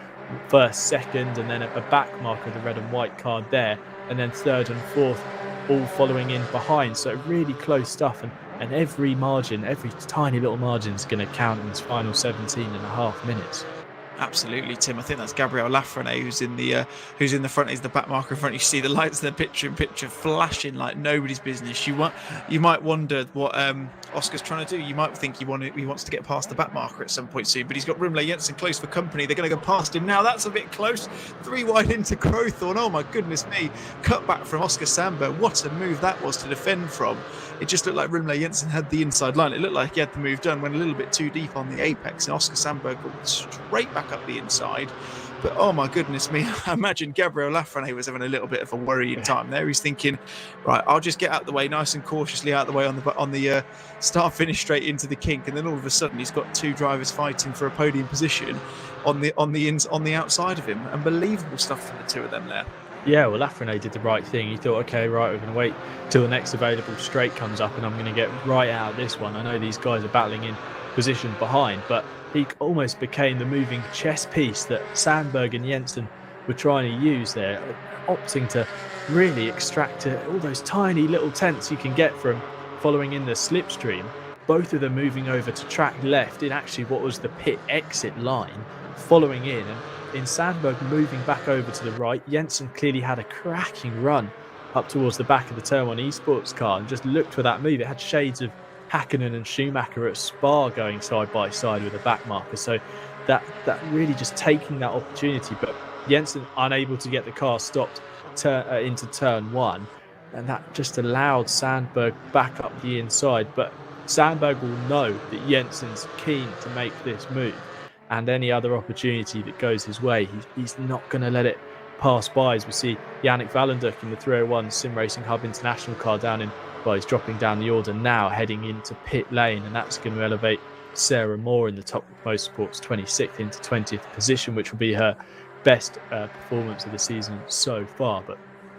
first, second, and then a back mark of the red and white card there. And then third and fourth, all following in behind. So really close stuff. And every margin, every tiny little margin is going to count in this final 17 and a half minutes. Absolutely, Tim. I think that's Gabriel Lafreniere who's in the front. He's the back marker in front. You see the lights in the picture flashing like nobody's business. You might wonder what Oscar's trying to do. You might think he wants to get past the back marker at some point soon, but he's got Rumley Jensen close for company. They're going to go past him now. That's a bit close. 3 wide into Crowthorne. Oh my goodness me! Cut back from Oscar Sandberg. What a move that was to defend from. It just looked like Rumley Jensen had the inside line. It looked like he had the move done, went a little bit too deep on the apex, and Oscar Sandberg got straight back up the inside. But oh my goodness me, I imagine Gabriel Lafreniere was having a little bit of a worrying time there. He's thinking, right, I'll just get out the way, nice and cautiously out the way on the start finish straight into the kink, and then all of a sudden he's got 2 drivers fighting for a podium position on the outside of him. Unbelievable stuff from the 2 of them there. Yeah, well, Lafreniere did the right thing. He thought, okay, right, we're going to wait till the next available straight comes up and I'm going to get right out of this one. I know these guys are battling in position behind, but he almost became the moving chess piece that Sandberg and Jensen were trying to use there, opting to really extract all those tiny little tenths you can get from following in the slipstream. Both of them moving over to track left in actually what was the pit exit line, following in, and in Sandberg moving back over to the right. Jensen clearly had a cracking run up towards the back of the Turn 1 Esports car and just looked for that move. It had shades of Hakkinen and Schumacher at Spa going side by side with a back marker. So that really just taking that opportunity. But Jensen unable to get the car stopped into Turn 1. And that just allowed Sandberg back up the inside. But Sandberg will know that Jensen's keen to make this move. And any other opportunity that goes his way, he's not going to let it pass by. As we see Yannick Valenduk in the 301 Sim Racing Hub International car he's dropping down the order now, heading into pit lane, and that's going to elevate Sarah Moore in the Top Motorsports 26th into 20th position, which will be her best performance of the season so far. But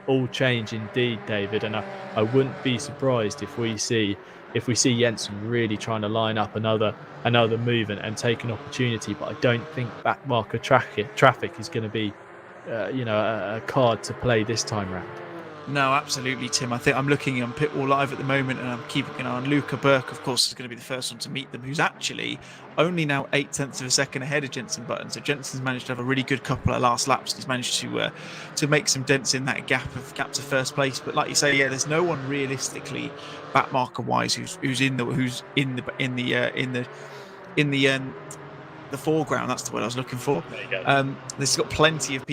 all change indeed, David, and I wouldn't be surprised if we see Jensen really trying to line up another move and take an opportunity. But I don't think back marker traffic is going to be a card to play this time round. No, absolutely, Tim. I think I'm looking on Pitwall Live at the moment, and I'm keeping an eye on Luca Burke. Of course, is going to be the first one to meet them, who's actually only now 0.8 of a second ahead of Jensen Button. So Jensen's managed to have a really good couple of last laps. He's managed to make some dents in that gap to first place. But like you say, yeah, there's no one realistically backmarker wise who's in the foreground. That's the word I was looking for. There you go. There's got plenty of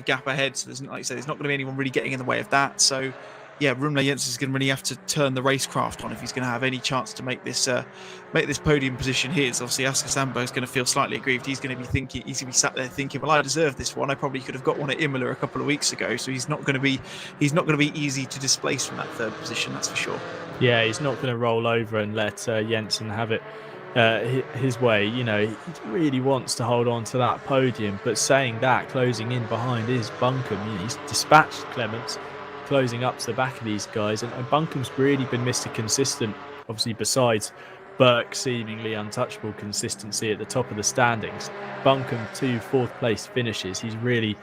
gap ahead. So there's, like you say, there's not going to be anyone really getting in the way of that. So yeah, Rumley Jensen is going to really have to turn the racecraft on if he's going to have any chance to make this podium position his. Obviously, Oscar Sandberg is going to feel slightly aggrieved. He's going to be sat there thinking, well, I deserve this one. I probably could have got one at Imola a couple of weeks ago. So he's not going to be easy to displace from that third position. That's for sure. Yeah, he's not going to roll over and let Jensen have it his way. You know, he really wants to hold on to that podium, but saying that, closing in behind is Buncombe. You know, he's dispatched Clements, closing up to the back of these guys, and Buncomb's really been Mr. Consistent, obviously, besides Burke's seemingly untouchable consistency at the top of the standings. Buncombe 2 fourth place finishes. He's really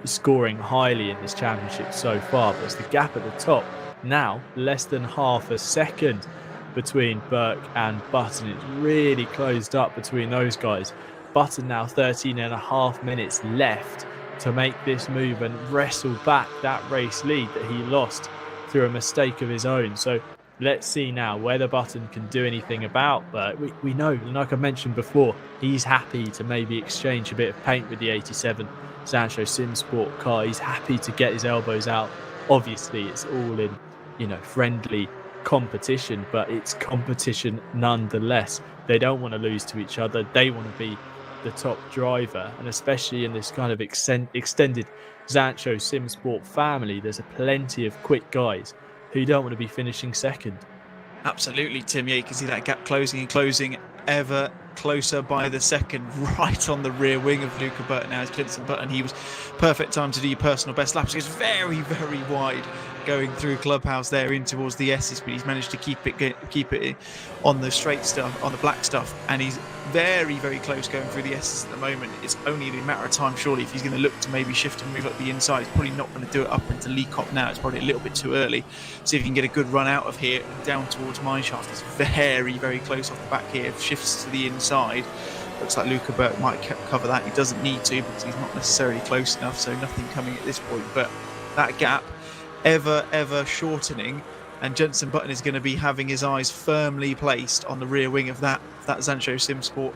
scoring highly in this championship so far, but it's the gap at the top now less than half a second between Burke and Button. It's really closed up between those guys. Button now 13 and a half minutes left to make this move and wrestle back that race lead that he lost through a mistake of his own. So let's see now whether Button can do anything about Burke. We know, like I mentioned before, he's happy to maybe exchange a bit of paint with the 87 Sancho Sim Sport car. He's happy to get his elbows out. Obviously, it's all in, friendly competition, but it's competition nonetheless. They don't want to lose to each other. They want to be the top driver, and especially in this kind of extended Sancho Sim Sport family, there's plenty of quick guys who don't want to be finishing second. Absolutely, Tim. Yeah, you can see that gap closing ever closer by the second, right on the rear wing of Luca Burton. Now it's Jenson Button. He was perfect time to do your personal best laps. He was very, very wide going through Clubhouse there in towards the S's, but he's managed to keep it on the straight stuff, on the black stuff, and he's very, very close going through the S's at the moment. It's only a matter of time, surely, if he's going to look to maybe shift and move up the inside. He's probably not going to do it up into Lee Cop now. It's probably a little bit too early. See if he can get a good run out of here down towards Mineshaft. He's very, very close off the back here. Shifts to the inside. Looks like Luca Burke might cover that. He doesn't need to because he's not necessarily close enough, so nothing coming at this point. But that gap ever shortening, and Jenson Button is going to be having his eyes firmly placed on the rear wing of that Sancho Sim Sport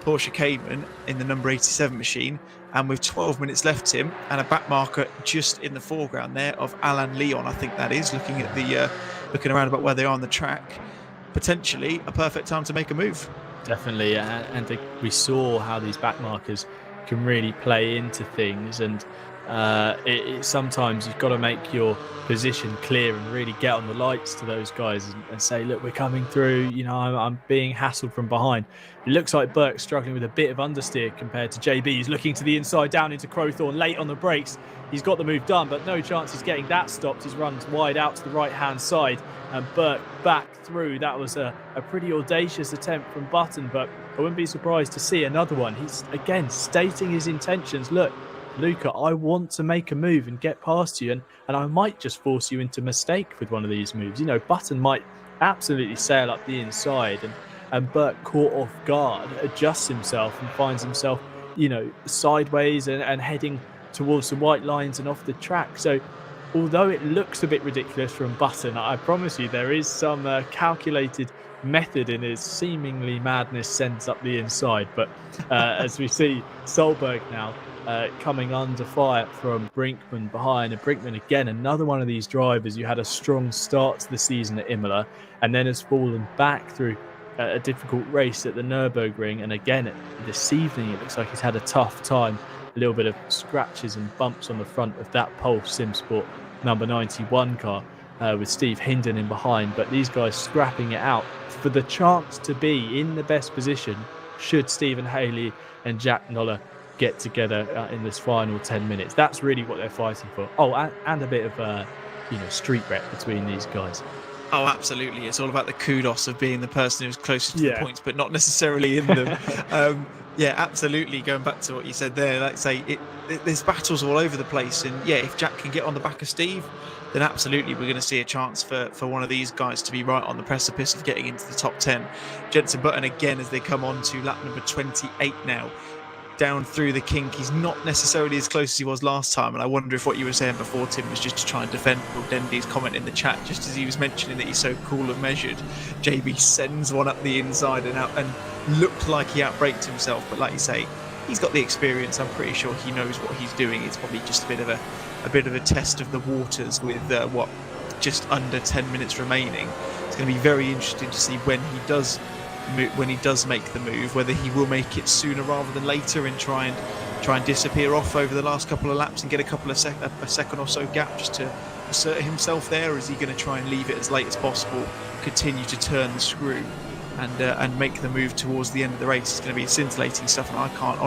Porsche Cayman in the number 87 machine. And with 12 minutes left, Tim, and a back marker just in the foreground there of Alan Leon, I think that is, looking around about where they are on the track, potentially a perfect time to make a move. Definitely, and we saw how these back markers can really play into things, and sometimes you've got to make your position clear and really get on the lights to those guys and say, look, we're coming through, I'm being hassled from behind. It looks like Burke's struggling with a bit of understeer compared to JB. He's looking to the inside down into Crowthorne, late on the brakes. He's got the move done, but no chance he's getting that stopped. His run's wide out to the right-hand side, and Burke back through. That was a pretty audacious attempt from Button, but I wouldn't be surprised to see another one. He's, again, stating his intentions. Look, Luca, I want to make a move and get past you, and I might just force you into mistake with one of these moves. Button might absolutely sail up the inside, and Burke, caught off guard, adjusts himself and finds himself, sideways and heading towards the white lines and off the track. So although it looks a bit ridiculous from Button, I promise you there is some calculated method in his seemingly madness sends up the inside. But as we see Solberg now coming under fire from Brinkman behind, and Brinkman, again, another one of these drivers who had a strong start to the season at Imola and then has fallen back through a difficult race at the Nurburgring. And again, this evening, it looks like he's had a tough time. A little bit of scratches and bumps on the front of that Porsche Sim Sport number 91 car with Steve Hinden in behind. But these guys scrapping it out for the chance to be in the best position should Stephen Haley and Jack Noller get together in this final 10 minutes. That's really what they're fighting for. Oh, and a bit of street rep between these guys. Oh, absolutely. It's all about the kudos of being the person who's closest to the points, but not necessarily in them. Yeah, absolutely. Going back to what you said there, like say, there's battles all over the place. And yeah, if Jack can get on the back of Steve, then absolutely we're going to see a chance for one of these guys to be right on the precipice of getting into the top 10. Jenson Button again as they come on to lap number 28 now. Down through the kink. He's not necessarily as close as he was last time, and I wonder if what you were saying before, Tim, was just to try and defend Will Dendy's comment in the chat, just as he was mentioning that he's so cool and measured. JB sends one up the inside and out and looked like he outbraked himself, but like you say, he's got the experience. I'm pretty sure he knows what he's doing. It's probably just a bit of a test of the waters with just under 10 minutes remaining. It's going to be very interesting to see when he does make the move, whether he will make it sooner rather than later and try and disappear off over the last couple of laps and get a second or so gap just to assert himself there, or is he going to try and leave it as late as possible, continue to turn the screw and make the move towards the end of the race? It's going to be scintillating stuff, and I can't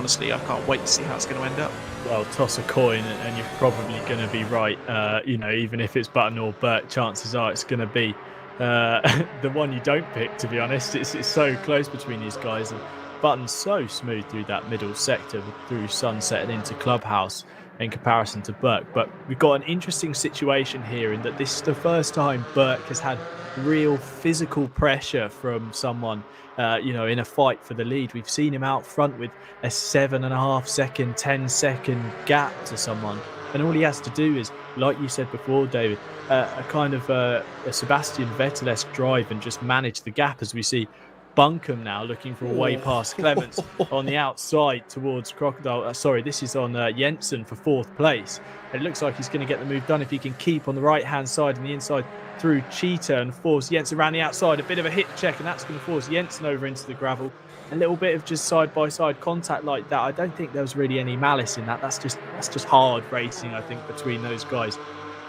wait to see how it's going to end up. Well, toss a coin and you're probably going to be right. Even if it's Button or Burke, chances are it's going to be the one you don't pick, to be honest. It's so close between these guys, and Button's so smooth through that middle sector through Sunset and into Clubhouse. in comparison to Burke. But we've got an interesting situation here in that this is the first time Burke has had real physical pressure from someone, in a fight for the lead. We've seen him out front with a 7.5 second, 10-second gap to someone. And all he has to do is, like you said before, David, a kind of a Sebastian Vettel-esque drive and just manage the gap, as we see Bunkum now looking for a way past Clements on the outside towards Crocodile. This is on Jensen for 4th place. It looks like he's going to get the move done if he can keep on the right-hand side and the inside through Cheetah and force Jensen around the outside. A bit of a hit check, and that's going to force Jensen over into the gravel. A little bit of just side-by-side contact like that. I don't think there was really any malice in that. That's just hard racing, I think, between those guys.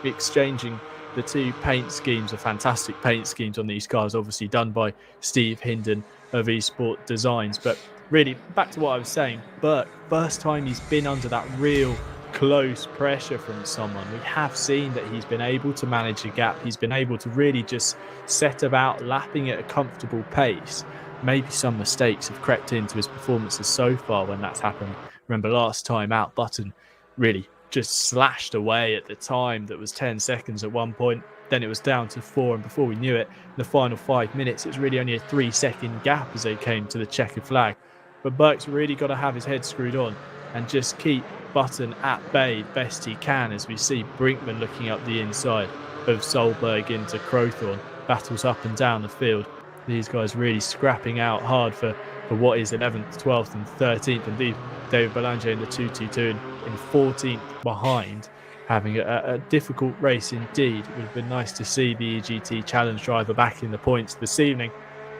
Exchanging the two paint schemes, are fantastic paint schemes on these cars, obviously done by Steve Hinden of Esport Designs. But really, back to what I was saying, Burke, first time he's been under that real close pressure from someone. We have seen that he's been able to manage a gap. He's been able to really just set about lapping at a comfortable pace. Maybe some mistakes have crept into his performances so far when that's happened. Remember last time out, Button really just slashed away at the time that was 10 seconds at one point. Then it was down to 4, and before we knew it, in the final 5 minutes, it was really only a 3-second gap as they came to the checkered flag. But Burke's really got to have his head screwed on and just keep Button at bay best he can, as we see Brinkman looking up the inside of Solberg into Crowthorne. Battles up and down the field. These guys really scrapping out hard for what is 11th, 12th and 13th. Indeed, David Belanger in the 222 in 14th behind, having a difficult race indeed. It would have been nice to see the EGT Challenge driver back in the points this evening.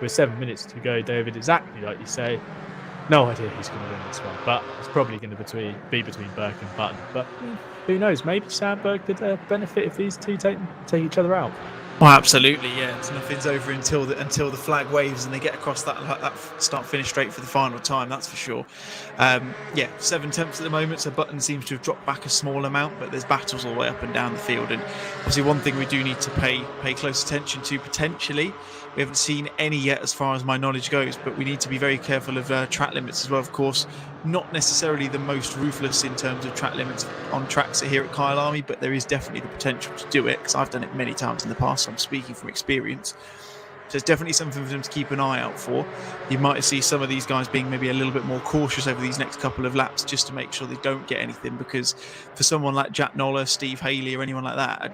With 7 minutes to go, David, exactly like you say. No idea who's going to win this one, but it's probably going to be between Burke and Button. But who knows? Maybe Sam Burke could benefit if these two take each other out. Oh, absolutely, yeah. So nothing's over until the flag waves and they get across that start-finish straight for the final time. That's for sure. 7 tenths at the moment, so Button seems to have dropped back a small amount, but there's battles all the way up and down the field. And obviously, one thing we do need to pay close attention to potentially. We haven't seen any yet, as far as my knowledge goes, but we need to be very careful of track limits as well. Of course, not necessarily the most ruthless in terms of track limits on tracks here at Kyalami, but there is definitely the potential to do it, because I've done it many times in the past, so I'm speaking from experience. So it's definitely something for them to keep an eye out for. You might see some of these guys being maybe a little bit more cautious over these next couple of laps, just to make sure they don't get anything, because for someone like Jack Noller, Steve Haley or anyone like that,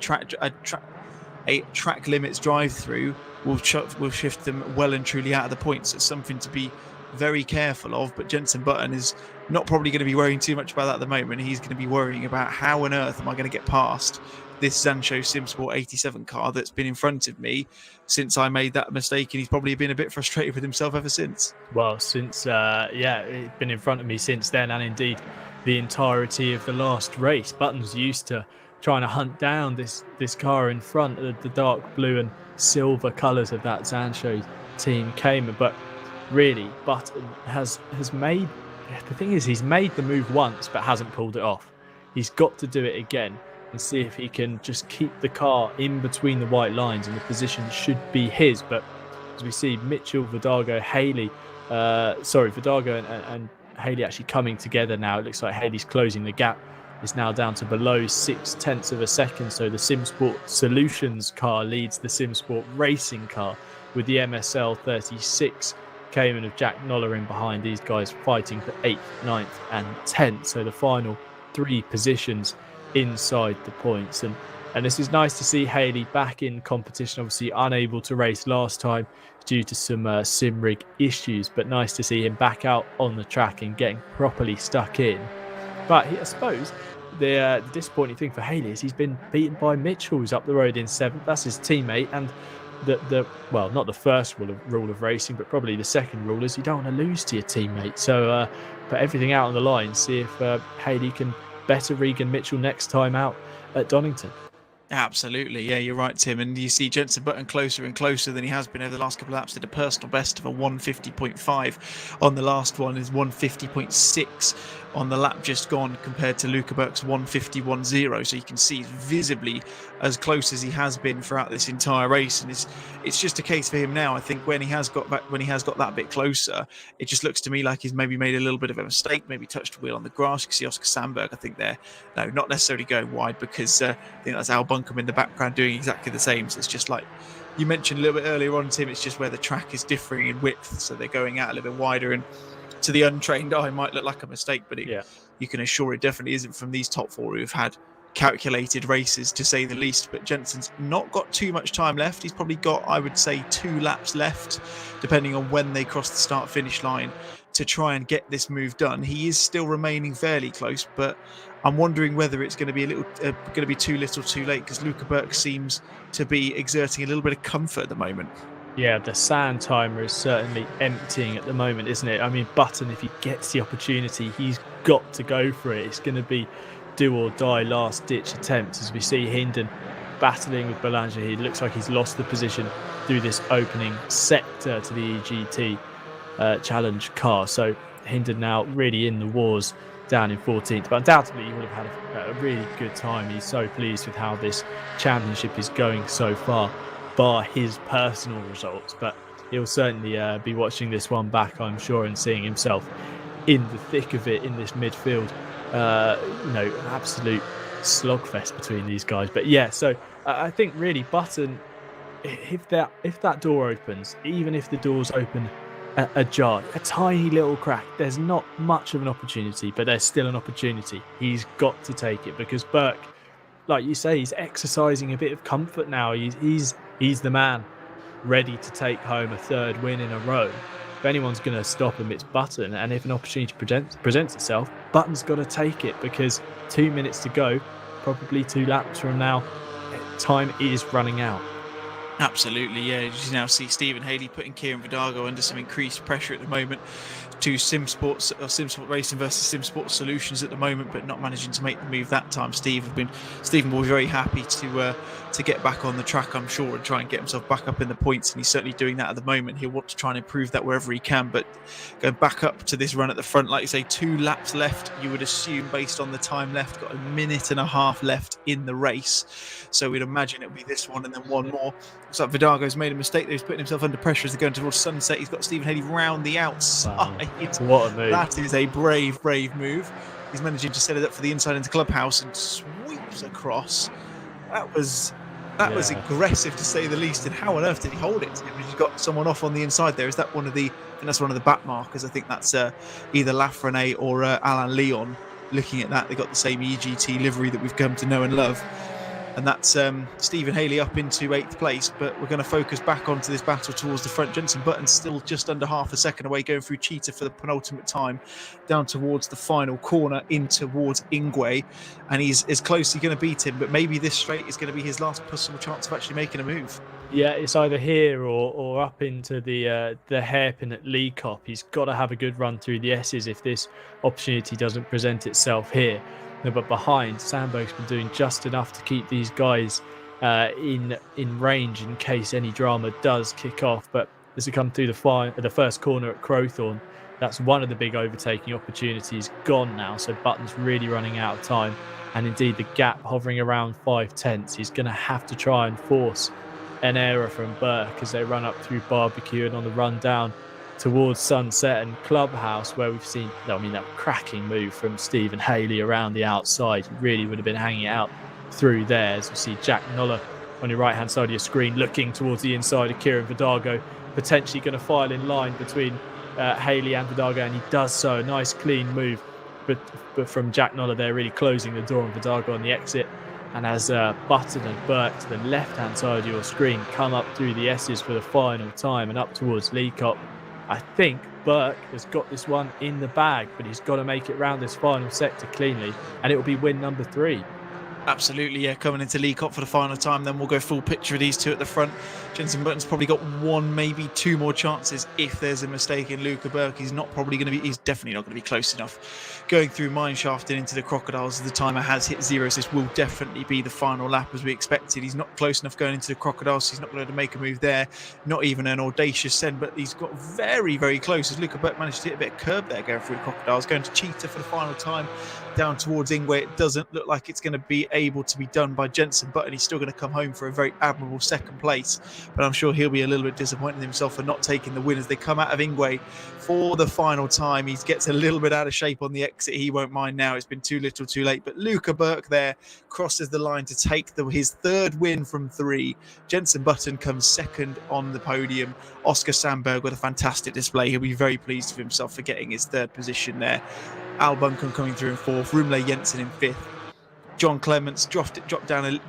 a track limits drive-through will shift them well and truly out of the points. It's something to be very careful of, but Jensen Button is not probably going to be worrying too much about that at the moment. He's going to be worrying about how on earth am I going to get past this Zancho SimSport 87 car that's been in front of me since I made that mistake, and he's probably been a bit frustrated with himself ever since. Well, since it's been in front of me since then, and indeed the entirety of the last race. Button's used to trying to hunt down this car in front of the dark blue and silver colours of that Zancho team Cayman. But really, Button has made, the thing is, he's made the move once but hasn't pulled it off. He's got to do it again and see if he can just keep the car in between the white lines, and the position should be his. But as we see Mitchell, Vidago, Haley, Vidago and Haley actually coming together now. It looks like Haley's closing the gap. It's now down to below 0.6 of a second. So the SimSport Solutions car leads the SimSport Racing car with the MSL 36 Cayman of Jack Noller in behind. These guys fighting for 8th, 9th and 10th. So the final 3 positions inside the points. And this is nice to see Haley back in competition. Obviously unable to race last time due to some sim rig issues, but nice to see him back out on the track and getting properly stuck in. But I suppose the disappointing thing for Haley is he's been beaten by Mitchell, who's up the road in 7th. That's his teammate. And not the first rule of racing, but probably the second rule is you don't want to lose to your teammate. So put everything out on the line, see if Haley can better Regan Mitchell next time out at Donington. Absolutely. Yeah, you're right, Tim. And you see Jenson Button closer and closer than he has been over the last couple of laps. Did a personal best of a 150.5 on the last one, is 150.6 on the lap just gone compared to Luca Burke's 151.0. So you can see he's visibly as close as he has been throughout this entire race. And it's just a case for him now. I think when he has got that bit closer, it just looks to me like he's maybe made a little bit of a mistake, maybe touched a wheel on the grass. You can see Oscar Sandberg, I think they're not necessarily going wide, because I think that's Al Buncombe in the background doing exactly the same. So it's just like you mentioned a little bit earlier on, Tim, it's just where the track is differing in width, so they're going out a little bit wider, and to the untrained eye might look like a mistake, but you can assure it definitely isn't from these top four who've had calculated races, to say the least. But Jenson's not got too much time left. He's probably got, I would say, 2 laps left, depending on when they cross the start-finish line, to try and get this move done. He is still remaining fairly close, but I'm wondering whether it's going to be too little too late, because Luca Burke seems to be exerting a little bit of comfort at the moment. Yeah, the sand timer is certainly emptying at the moment, isn't it? I mean, Button, if he gets the opportunity, he's got to go for it. It's going to be do or die last ditch attempts, as we see Hindon battling with Belanger. He looks like he's lost the position through this opening sector to the EGT challenge car. So Hindon now really in the wars down in 14th, but undoubtedly he would have had a really good time. He's so pleased with how this championship is going so far, bar his personal results, but he'll certainly be watching this one back, I'm sure, and seeing himself in the thick of it in this midfield. An absolute slogfest between these guys. But yeah, so I think really Button, if that door opens, even if the doors open ajar, a tiny little crack, there's not much of an opportunity, but there's still an opportunity. He's got to take it, because Burke, like you say, he's exercising a bit of comfort now. He's the man ready to take home a 3rd win in a row. If anyone's going to stop him, it's Button. And if an opportunity presents itself, Button's got to take it, because 2 minutes to go, probably 2 laps from now, time is running out. Absolutely, yeah. You now see Stephen Haley putting Kieran Vidago under some increased pressure at the moment. To SimSport Racing versus SimSport Solutions at the moment, but not managing to make the move that time. Stephen will be very happy to get back on the track, I'm sure, and try and get himself back up in the points, and he's certainly doing that at the moment. He'll want to try and improve that wherever he can, but going back up to this run at the front, like you say, 2 laps left, you would assume, based on the time left, got 1.5 minutes left in the race, so we'd imagine it'll be this one and then one more. Looks like Vidago's made a mistake there. He's putting himself under pressure as they're going towards sunset. He's got Stephen Haley round the outside. Wow. What a move. That is a brave move. He's managing to set it up for the inside into clubhouse and sweeps across. That was aggressive, to say the least. And how on earth did he hold it? He's got someone off on the inside there. Is that one of the? I think that's one of the back markers. I think that's either Lafreniere or Alain Leon. Looking at that, they got the same EGT livery that we've come to know and love. And that's Stephen Haley up into 8th place, but we're going to focus back onto this battle towards the front. Jenson Button still just under half a second away, going through Cheetah for the penultimate time, down towards the final corner, in towards Ingwe, and he's as close as he's going to beat him, but maybe this straight is going to be his last possible chance of actually making a move. Yeah, it's either here or up into the hairpin at Lee Cop. He's got to have a good run through the S's if this opportunity doesn't present itself here. No, but behind, Sandberg's been doing just enough to keep these guys in range in case any drama does kick off. But as we come through the first corner at Crowthorne, that's one of the big overtaking opportunities gone now. So Button's really running out of time. And indeed, the gap hovering around 5/10. He's going to have to try and force an error from Burke as they run up through Barbecue and on the run down towards Sunset and Clubhouse, where we've seen, that cracking move from Stephen Haley around the outside. He really would have been hanging out through there. As we see Jack Noller on your right-hand side of your screen, looking towards the inside of Kieran Vidago, potentially going to file in line between Haley and Vidago, and he does so. Nice, clean move. But from Jack Noller, they're really closing the door on Vidago on the exit. And as Button and Burke to the left-hand side of your screen come up through the S's for the final time and up towards Lee Cop, I think Burke has got this one in the bag, but he's got to make it round this final sector cleanly, and it will be win number 3. Absolutely, yeah. Coming into League Cup for the final time, then we'll go full picture of these two at the front. Jenson Button's probably got one, maybe two more chances if there's a mistake in Luca Burke. He's definitely not going to be close enough. Going through mineshaft and into the Crocodiles, the timer has hit zero, so this will definitely be the final lap as we expected. He's not close enough going into the Crocodiles, so he's not going to make a move there. Not even an audacious send, but he's got very, very close as Luca Burke managed to hit a bit of curb there going through the Crocodiles. Going to Cheetah for the final time down towards Ingwe. It doesn't look like it's going to be able to be done by Jenson Button. He's still going to come home for a very admirable second place, but I'm sure he'll be a little bit disappointed in himself for not taking the win as they come out of Ingwe for the final time. He gets a little bit out of shape on the exit. He won't mind now. It's been too little too late, but Luca Burke there crosses the line to take his third win from 3. Jenson Button comes second on the podium. Oscar Sandberg with a fantastic display. He'll be very pleased with himself for getting his third position there. Al Buncombe coming through in 4th. Rumley Jensen in 5th. John Clements dropped down the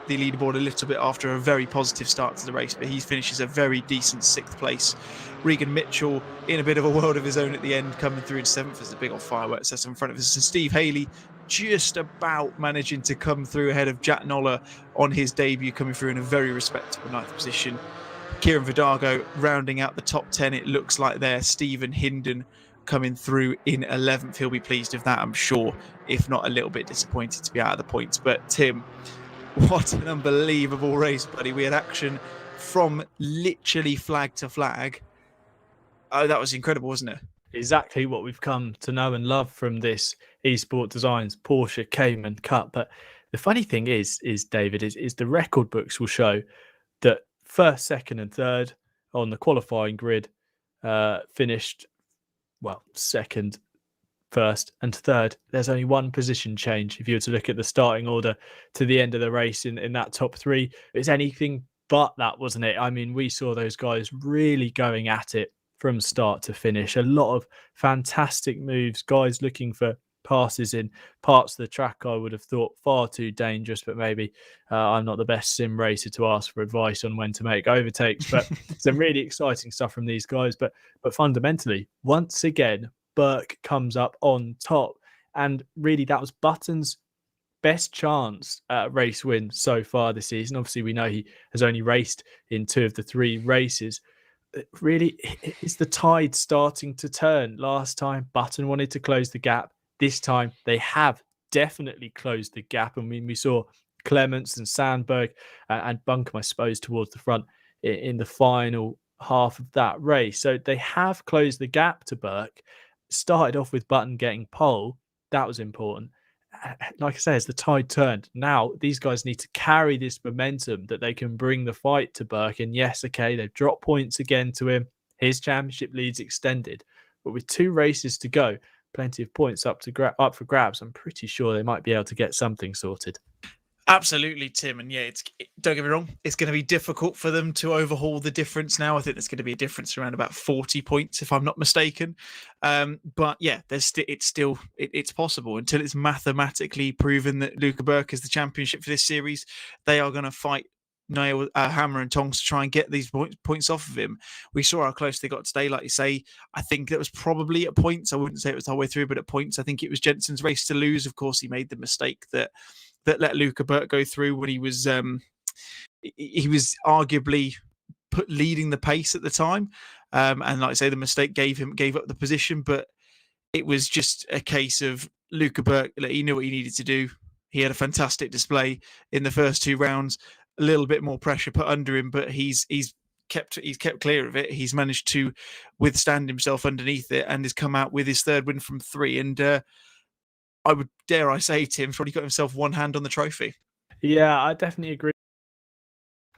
leaderboard a little bit after a very positive start to the race, but he finishes a very decent 6th place. Regan Mitchell in a bit of a world of his own at the end, coming through in 7th as a big old fireworks set in front of us. And Steve Haley just about managing to come through ahead of Jack Noller on his debut, coming through in a very respectable 9th position. Kieran Vidago rounding out the top 10, it looks like there. Stephen Hinden coming through in 11th. He'll be pleased with that, I'm sure, if not a little bit disappointed to be out of the points. But Tim, what an unbelievable race, buddy. We had action from literally flag to flag. Oh, that was incredible, wasn't it? Exactly what we've come to know and love from this Esport Designs Porsche Cayman Cup. But the funny thing is David, is the record books will show that first, second, and third on the qualifying grid finished second, first, and third. There's only one position change if you were to look at the starting order to the end of the race in that top 3. It's anything but that, wasn't it? I mean, we saw those guys really going at it from start to finish. A lot of fantastic moves, guys looking for passes in parts of the track I would have thought far too dangerous, but maybe I'm not the best sim racer to ask for advice on when to make overtakes. But some really exciting stuff from these guys. But fundamentally, once again, Burke comes up on top, and really that was Button's best chance at race win so far this season. Obviously, we know he has only raced in 2 of the 3 races. Really, is the tide starting to turn? Last time, Button wanted to close the gap. This time, they have definitely closed the gap. I mean, we saw Clements and Sandberg and Buncombe, I suppose, towards the front in the final half of that race. So they have closed the gap to Burke. Started off with Button getting pole. That was important. Like I say, as the tide turned, now these guys need to carry this momentum that they can bring the fight to Burke. And yes, okay, they've dropped points again to him. His championship lead's extended. But with 2 races to go, plenty of points up for grabs. I'm pretty sure they might be able to get something sorted. Absolutely, Tim. And yeah, don't get me wrong, it's going to be difficult for them to overhaul the difference now. I think there's going to be a difference around about 40 points, if I'm not mistaken. But yeah, it's possible until it's mathematically proven that Luca Burke is the championship for this series. They are going to fight hammer and tongs to try and get these points off of him. We saw how close they got today. Like you say, I think that was probably at points. I wouldn't say it was the whole way through, but at points, I think it was Jenson's race to lose. Of course, he made the mistake that let Luca Burke go through when he was arguably leading the pace at the time. And like I say, the mistake gave up the position, but it was just a case of Luca Burke. He knew what he needed to do. He had a fantastic display in the first 2 rounds. A little bit more pressure put under him, but he's kept clear of it. He's managed to withstand himself underneath it and has come out with his third win from 3. And I would dare I say, Tim's probably got himself one hand on the trophy. Yeah, I definitely agree.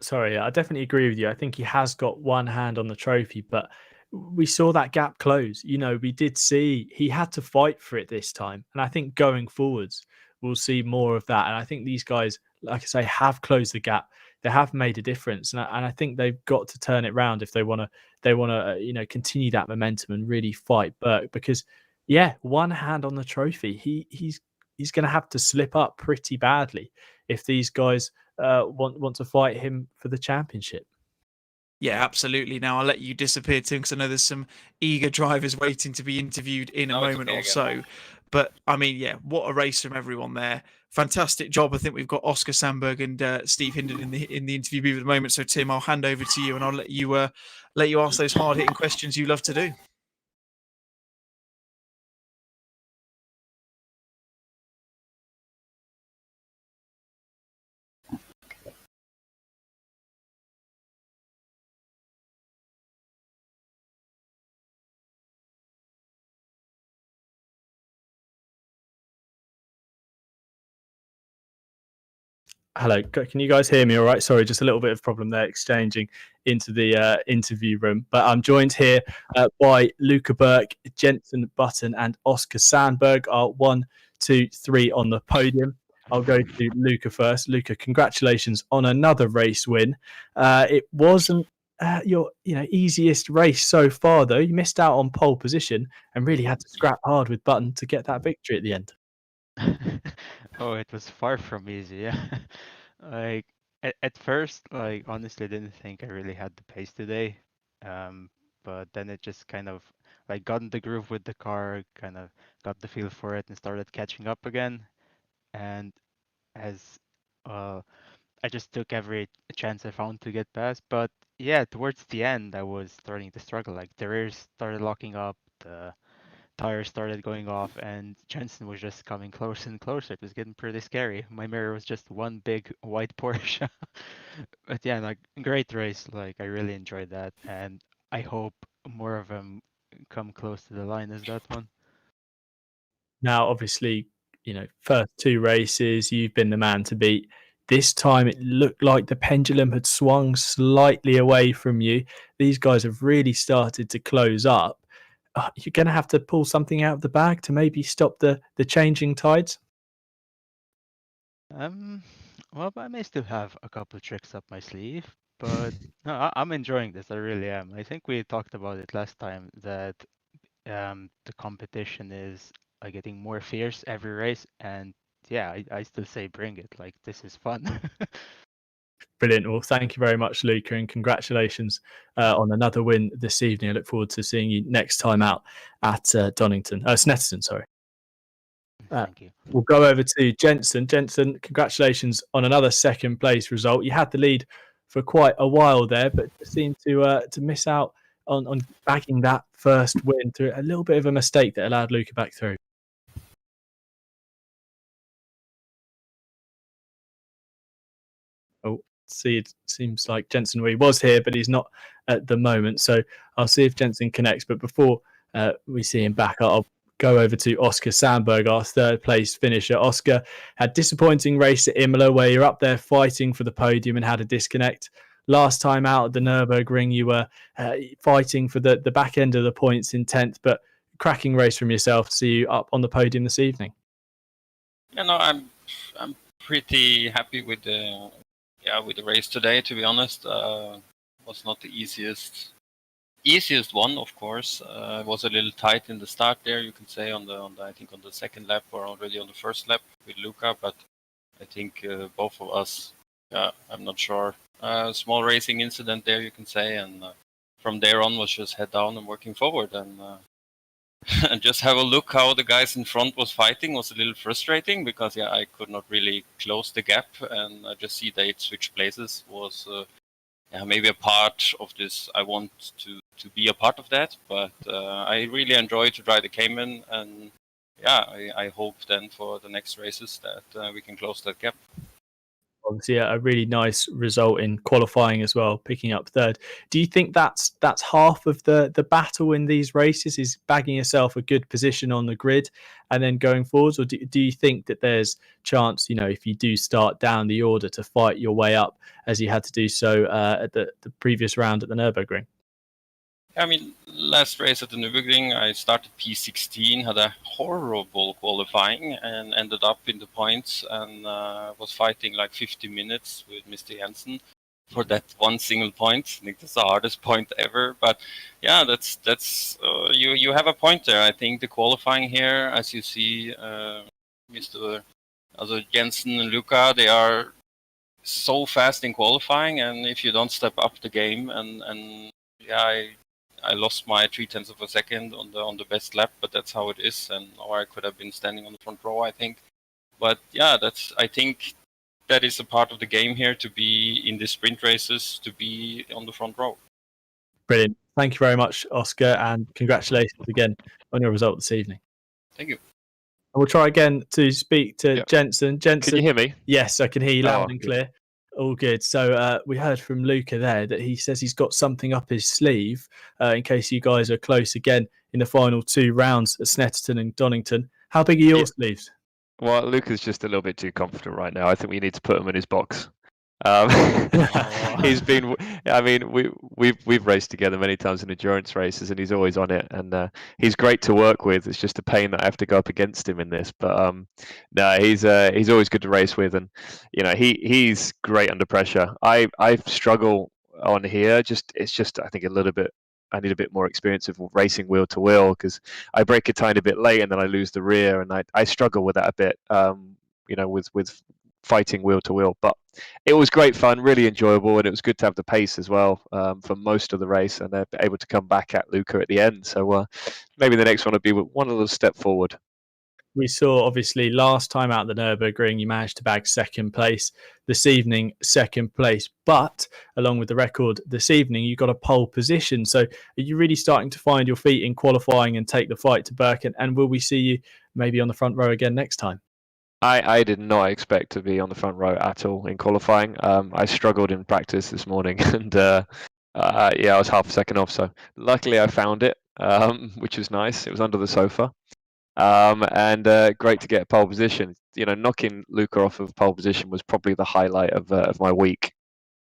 Sorry, I definitely agree with you. I think he has got one hand on the trophy, but we saw that gap close. You know, we did see he had to fight for it this time. And I think going forwards, we'll see more of that. And I think these guys, like I say, have closed the gap. They have made a difference. And I think they've got to turn it around if they want to, continue that momentum and really fight Burke, because yeah, one hand on the trophy. He's going to have to slip up pretty badly if these guys want to fight him for the championship. Yeah, absolutely. Now I'll let you disappear, Tim, because I know there's some eager drivers waiting to be interviewed in a moment or so. But I mean, yeah, what a race from everyone there. fantastic job. I think we've got Oscar Sandberg and Steve Hindon in the interview booth at the moment. So Tim, I'll hand over to you and I'll let you ask those hard hitting questions you love to do. Hello, can you guys hear me all right? Sorry, just a little bit of problem there exchanging into the interview room. But I'm joined here by Luca Burke, Jensen Button, and Oscar Sandberg are 1, 2, 3 on the podium. I'll go to Luca first. Luca, congratulations on another race win. It wasn't your easiest race so far, though. You missed out on pole position and really had to scrap hard with Button to get that victory at the end. Oh, it was far from easy. Yeah. Like at first, like honestly, didn't think I really had the pace today. But then it just kind of like got in the groove with the car, kind of got the feel for it, and started catching up again. And as I just took every chance I found to get past. But yeah, towards the end, I was starting to struggle. Like the rears started locking up, the tires started going off, and Jensen was just coming closer and closer. It was getting pretty scary. My mirror was just one big white Porsche. But yeah, like great race. Like I really enjoyed that, and I hope more of them come close to the line as that one. Now, obviously, first 2 races, you've been the man to beat. This time, it looked like the pendulum had swung slightly away from you. These guys have really started to close up. You're going to have to pull something out of the bag to maybe stop the changing tides. Well, I may still have a couple tricks up my sleeve, but no, I'm enjoying this. I really am. I think we talked about it last time that the competition is getting more fierce every race, and yeah, I still say bring it. Like this is fun. Brilliant. Well, thank you very much, Luca, and congratulations on another win this evening. I look forward to seeing you next time out at Snetterton, sorry. Thank you. We'll go over to Jensen. Jensen, congratulations on another second place result. You had the lead for quite a while there, but seemed to miss out on bagging that first win through a little bit of a mistake that allowed Luca back through. Oh, see, it seems like Jensen was here, but he's not at the moment. So I'll see if Jensen connects. But before we see him back, I'll go over to Oscar Sandberg, our third place finisher. Oscar had disappointing race at Imola where you're up there fighting for the podium and had a disconnect. Last time out at the Nurburgring, you were fighting for the back end of the points in 10th, but cracking race from yourself to see you up on the podium this evening. Yeah, no, I'm pretty happy with the race today. To be honest, was not the easiest one, of course. It was a little tight in the start there, you can say, on the I think on the second lap or already on the first lap with Luca, but I think both of us, I'm not sure. Small racing incident there, you can say, and from there on was just head down and working forward, and and just have a look how the guys in front was fighting was a little frustrating because I could not really close the gap, and I just see they switched places was maybe a part of this. I want to be a part of that, but I really enjoy to drive the Cayman, and I hope then for the next races that we can close that gap. Obviously, a really nice result in qualifying as well, picking up third. Do you think that's half of the battle in these races, is bagging yourself a good position on the grid and then going forwards? Or do you think that there's chance, if you do start down the order, to fight your way up as you had to do so at the previous round at the Nurburgring? I mean, last race at the Nurburgring, I started P16, had a horrible qualifying, and ended up in the points, and was fighting like 50 minutes with Mr. Jensen for that one single point. I think that's the hardest point ever. But yeah, that's you have a point there. I think the qualifying here, as you see, Mr. Jensen and Luca, they are so fast in qualifying, and if you don't step up the game, and I lost my 0.3 of a second on the best lap, but that's how it is. And or I could have been standing on the front row, I think. But yeah, I think that is a part of the game here, to be in the sprint races, to be on the front row. Brilliant. Thank you very much, Oscar, and congratulations again on your result this evening. Thank you. We'll try again to speak to Yep. Jensen. Can you hear me? Yes, I can hear you loud and good. clear. All good. So we heard from Luca there that he says he's got something up his sleeve in case you guys are close again in the final 2 rounds at Snetterton and Donington. How big are your sleeves? Well, Luca's just a little bit too confident right now. I think we need to put him in his box. He's been. I mean, we've raced together many times in endurance races, and he's always on it. And he's great to work with. It's just a pain that I have to go up against him in this. But no, he's always good to race with, and he's great under pressure. I struggle on here. It's just I think a little bit. I need a bit more experience of racing wheel to wheel because I break a tiny bit late and then I lose the rear, and I struggle with that a bit. With fighting wheel to wheel, but it was great fun, really enjoyable, and it was good to have the pace as well for most of the race, and they're able to come back at Luca at the end. So maybe the next one will be one little step forward. We saw, obviously, last time out the Nurburgring, you managed to bag second place. This evening, second place. But along with the record this evening, you got a pole position. So are you really starting to find your feet in qualifying and take the fight to Birken? And will we see you maybe on the front row again next time? I did not expect to be on the front row at all in qualifying. I struggled in practice this morning, and I was half a second off. So luckily I found it, which was nice. It was under the sofa. And great to get pole position. Knocking Luca off of pole position was probably the highlight of my week.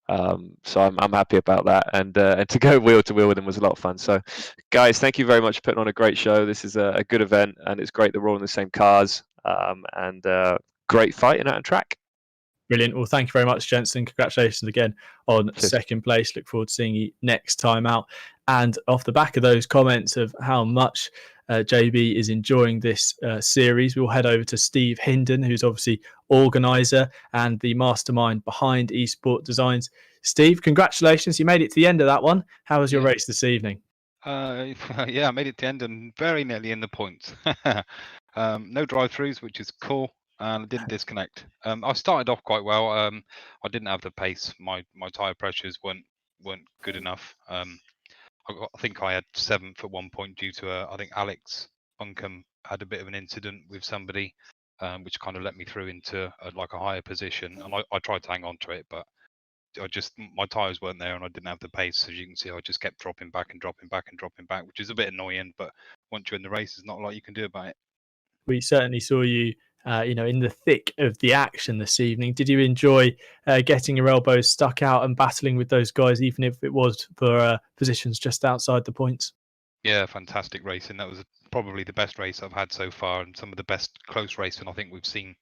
So I'm happy about that, and to go wheel to wheel with him was a lot of fun. So, guys, thank you very much for putting on a great show. This is a good event, and it's great that we're all in the same cars. And great fighting out on track. Brilliant. Well, thank you very much, Jensen. Congratulations again on second place. Look forward to seeing you next time out. And off the back of those comments of how much JB is enjoying this series, we'll head over to Steve Hinden, who's obviously organizer and the mastermind behind Esport Designs. Steve, congratulations. You made it to the end of that one. How was your race this evening? Yeah, I made it to the end and very nearly in the points. No drive-throughs, which is cool. And I didn't disconnect. I started off quite well. I didn't have the pace. My tire pressures weren't good enough. I think I had 7th at one point due to I think Alex Buncombe had a bit of an incident with somebody, which kind of let me through into a higher position. And I tried to hang on to it, but my tires weren't there and I didn't have the pace. As you can see, I just kept dropping back, which is a bit annoying. But once you're in the race, there's not a lot you can do about it. We certainly saw you, in the thick of the action this evening. Did you enjoy getting your elbows stuck out and battling with those guys, even if it was for positions just outside the points? Yeah, fantastic racing. That was probably the best race I've had so far, and some of the best close racing I think we've seen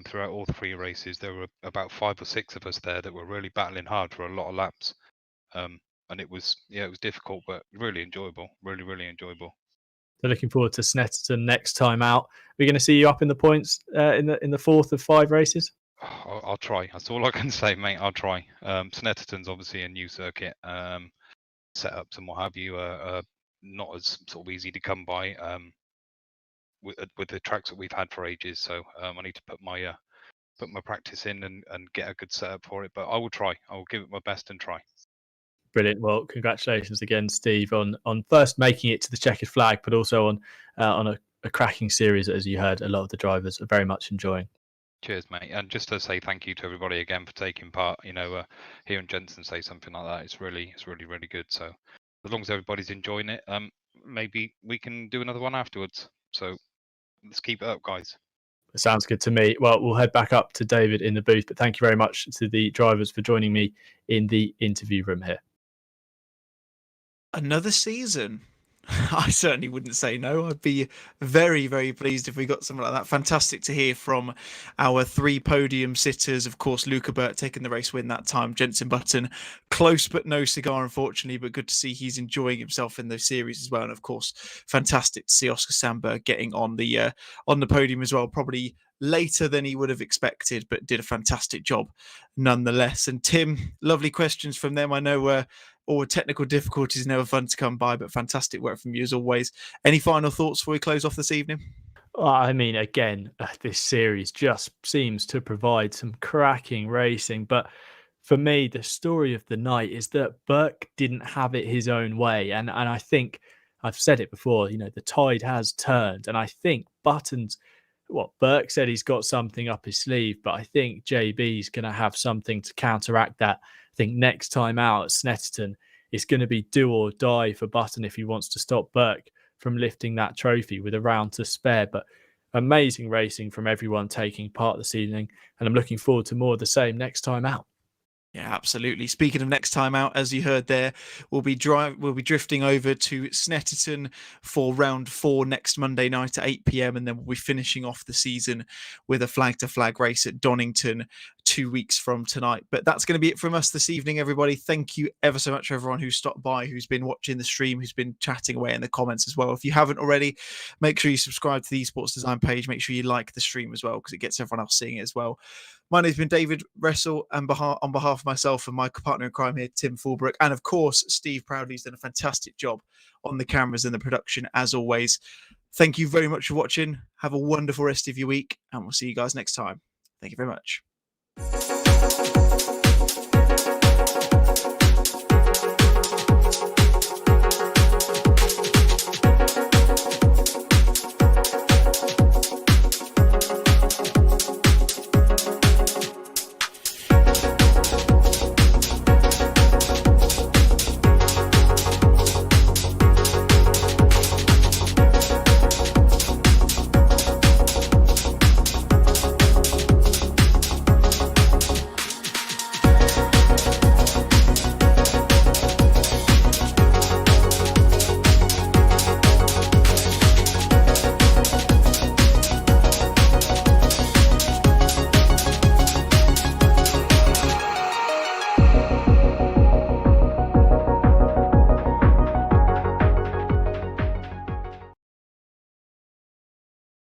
throughout all 3 races. There were about 5 or 6 of us there that were really battling hard for a lot of laps, and it was difficult, but really enjoyable. Really enjoyable. So looking forward to Snetterton next time out. We're going to see you up in the points in the 4th of 5 races. I'll try. That's all I can say, mate. I'll try. Snetterton's obviously a new circuit. Setups and what have you are not as sort of easy to come by with the tracks that we've had for ages. So I need to put my practice in and get a good setup for it. But I will try. I will give it my best and try. Brilliant. Well, congratulations again, Steve, on first making it to the checkered flag, but also on a cracking series, as you heard a lot of the drivers are very much enjoying. Cheers, mate. And just to say thank you to everybody again for taking part. Hearing Jensen say something like that, it's really good. So as long as everybody's enjoying it, maybe we can do another one afterwards. So let's keep it up, guys. It sounds good to me. Well, we'll head back up to David in the booth, but thank you very much to the drivers for joining me in the interview room here. Another season. I certainly wouldn't say no. I'd be very, very pleased if we got something like that. Fantastic to hear from our 3 podium sitters. Of course, Luca Burt taking the race win that time. Jensen Button, close but no cigar, unfortunately, but good to see he's enjoying himself in those series as well. And of course, fantastic to see Oscar Sandberg getting on the podium as well. Probably later than he would have expected, but did a fantastic job nonetheless. And Tim, lovely questions from them. I know all technical difficulties never fun to come by, but fantastic work from you as always. Any final thoughts before we close off this evening? I mean, again, this series just seems to provide some cracking racing. But for me, the story of the night is that Burke didn't have it his own way. And I think I've said it before, the tide has turned. And I think Burke said he's got something up his sleeve, but I think JB's going to have something to counteract that. I think next time out at Snetterton, it's going to be do or die for Button if he wants to stop Burke from lifting that trophy with a round to spare. But amazing racing from everyone taking part this evening, and I'm looking forward to more of the same next time out. Yeah, absolutely. Speaking of next time out, as you heard there, we'll be drifting over to Snetterton for round 4 next Monday night at 8 p.m. and then we'll be finishing off the season with a flag-to-flag race at Donington 2 weeks from tonight. But that's going to be it from us this evening, everybody. Thank you ever so much for everyone who stopped by, who's been watching the stream, who's been chatting away in the comments as well. If you haven't already, make sure you subscribe to the Esports Design page. Make sure you like the stream as well, because it gets everyone else seeing it as well. My name's been David Wrestle, and on behalf of myself and my partner in crime here, Tim Fulbrook, and of course, Steve Proudley's done a fantastic job on the cameras and the production, as always. Thank you very much for watching. Have a wonderful rest of your week, and we'll see you guys next time. Thank you very much.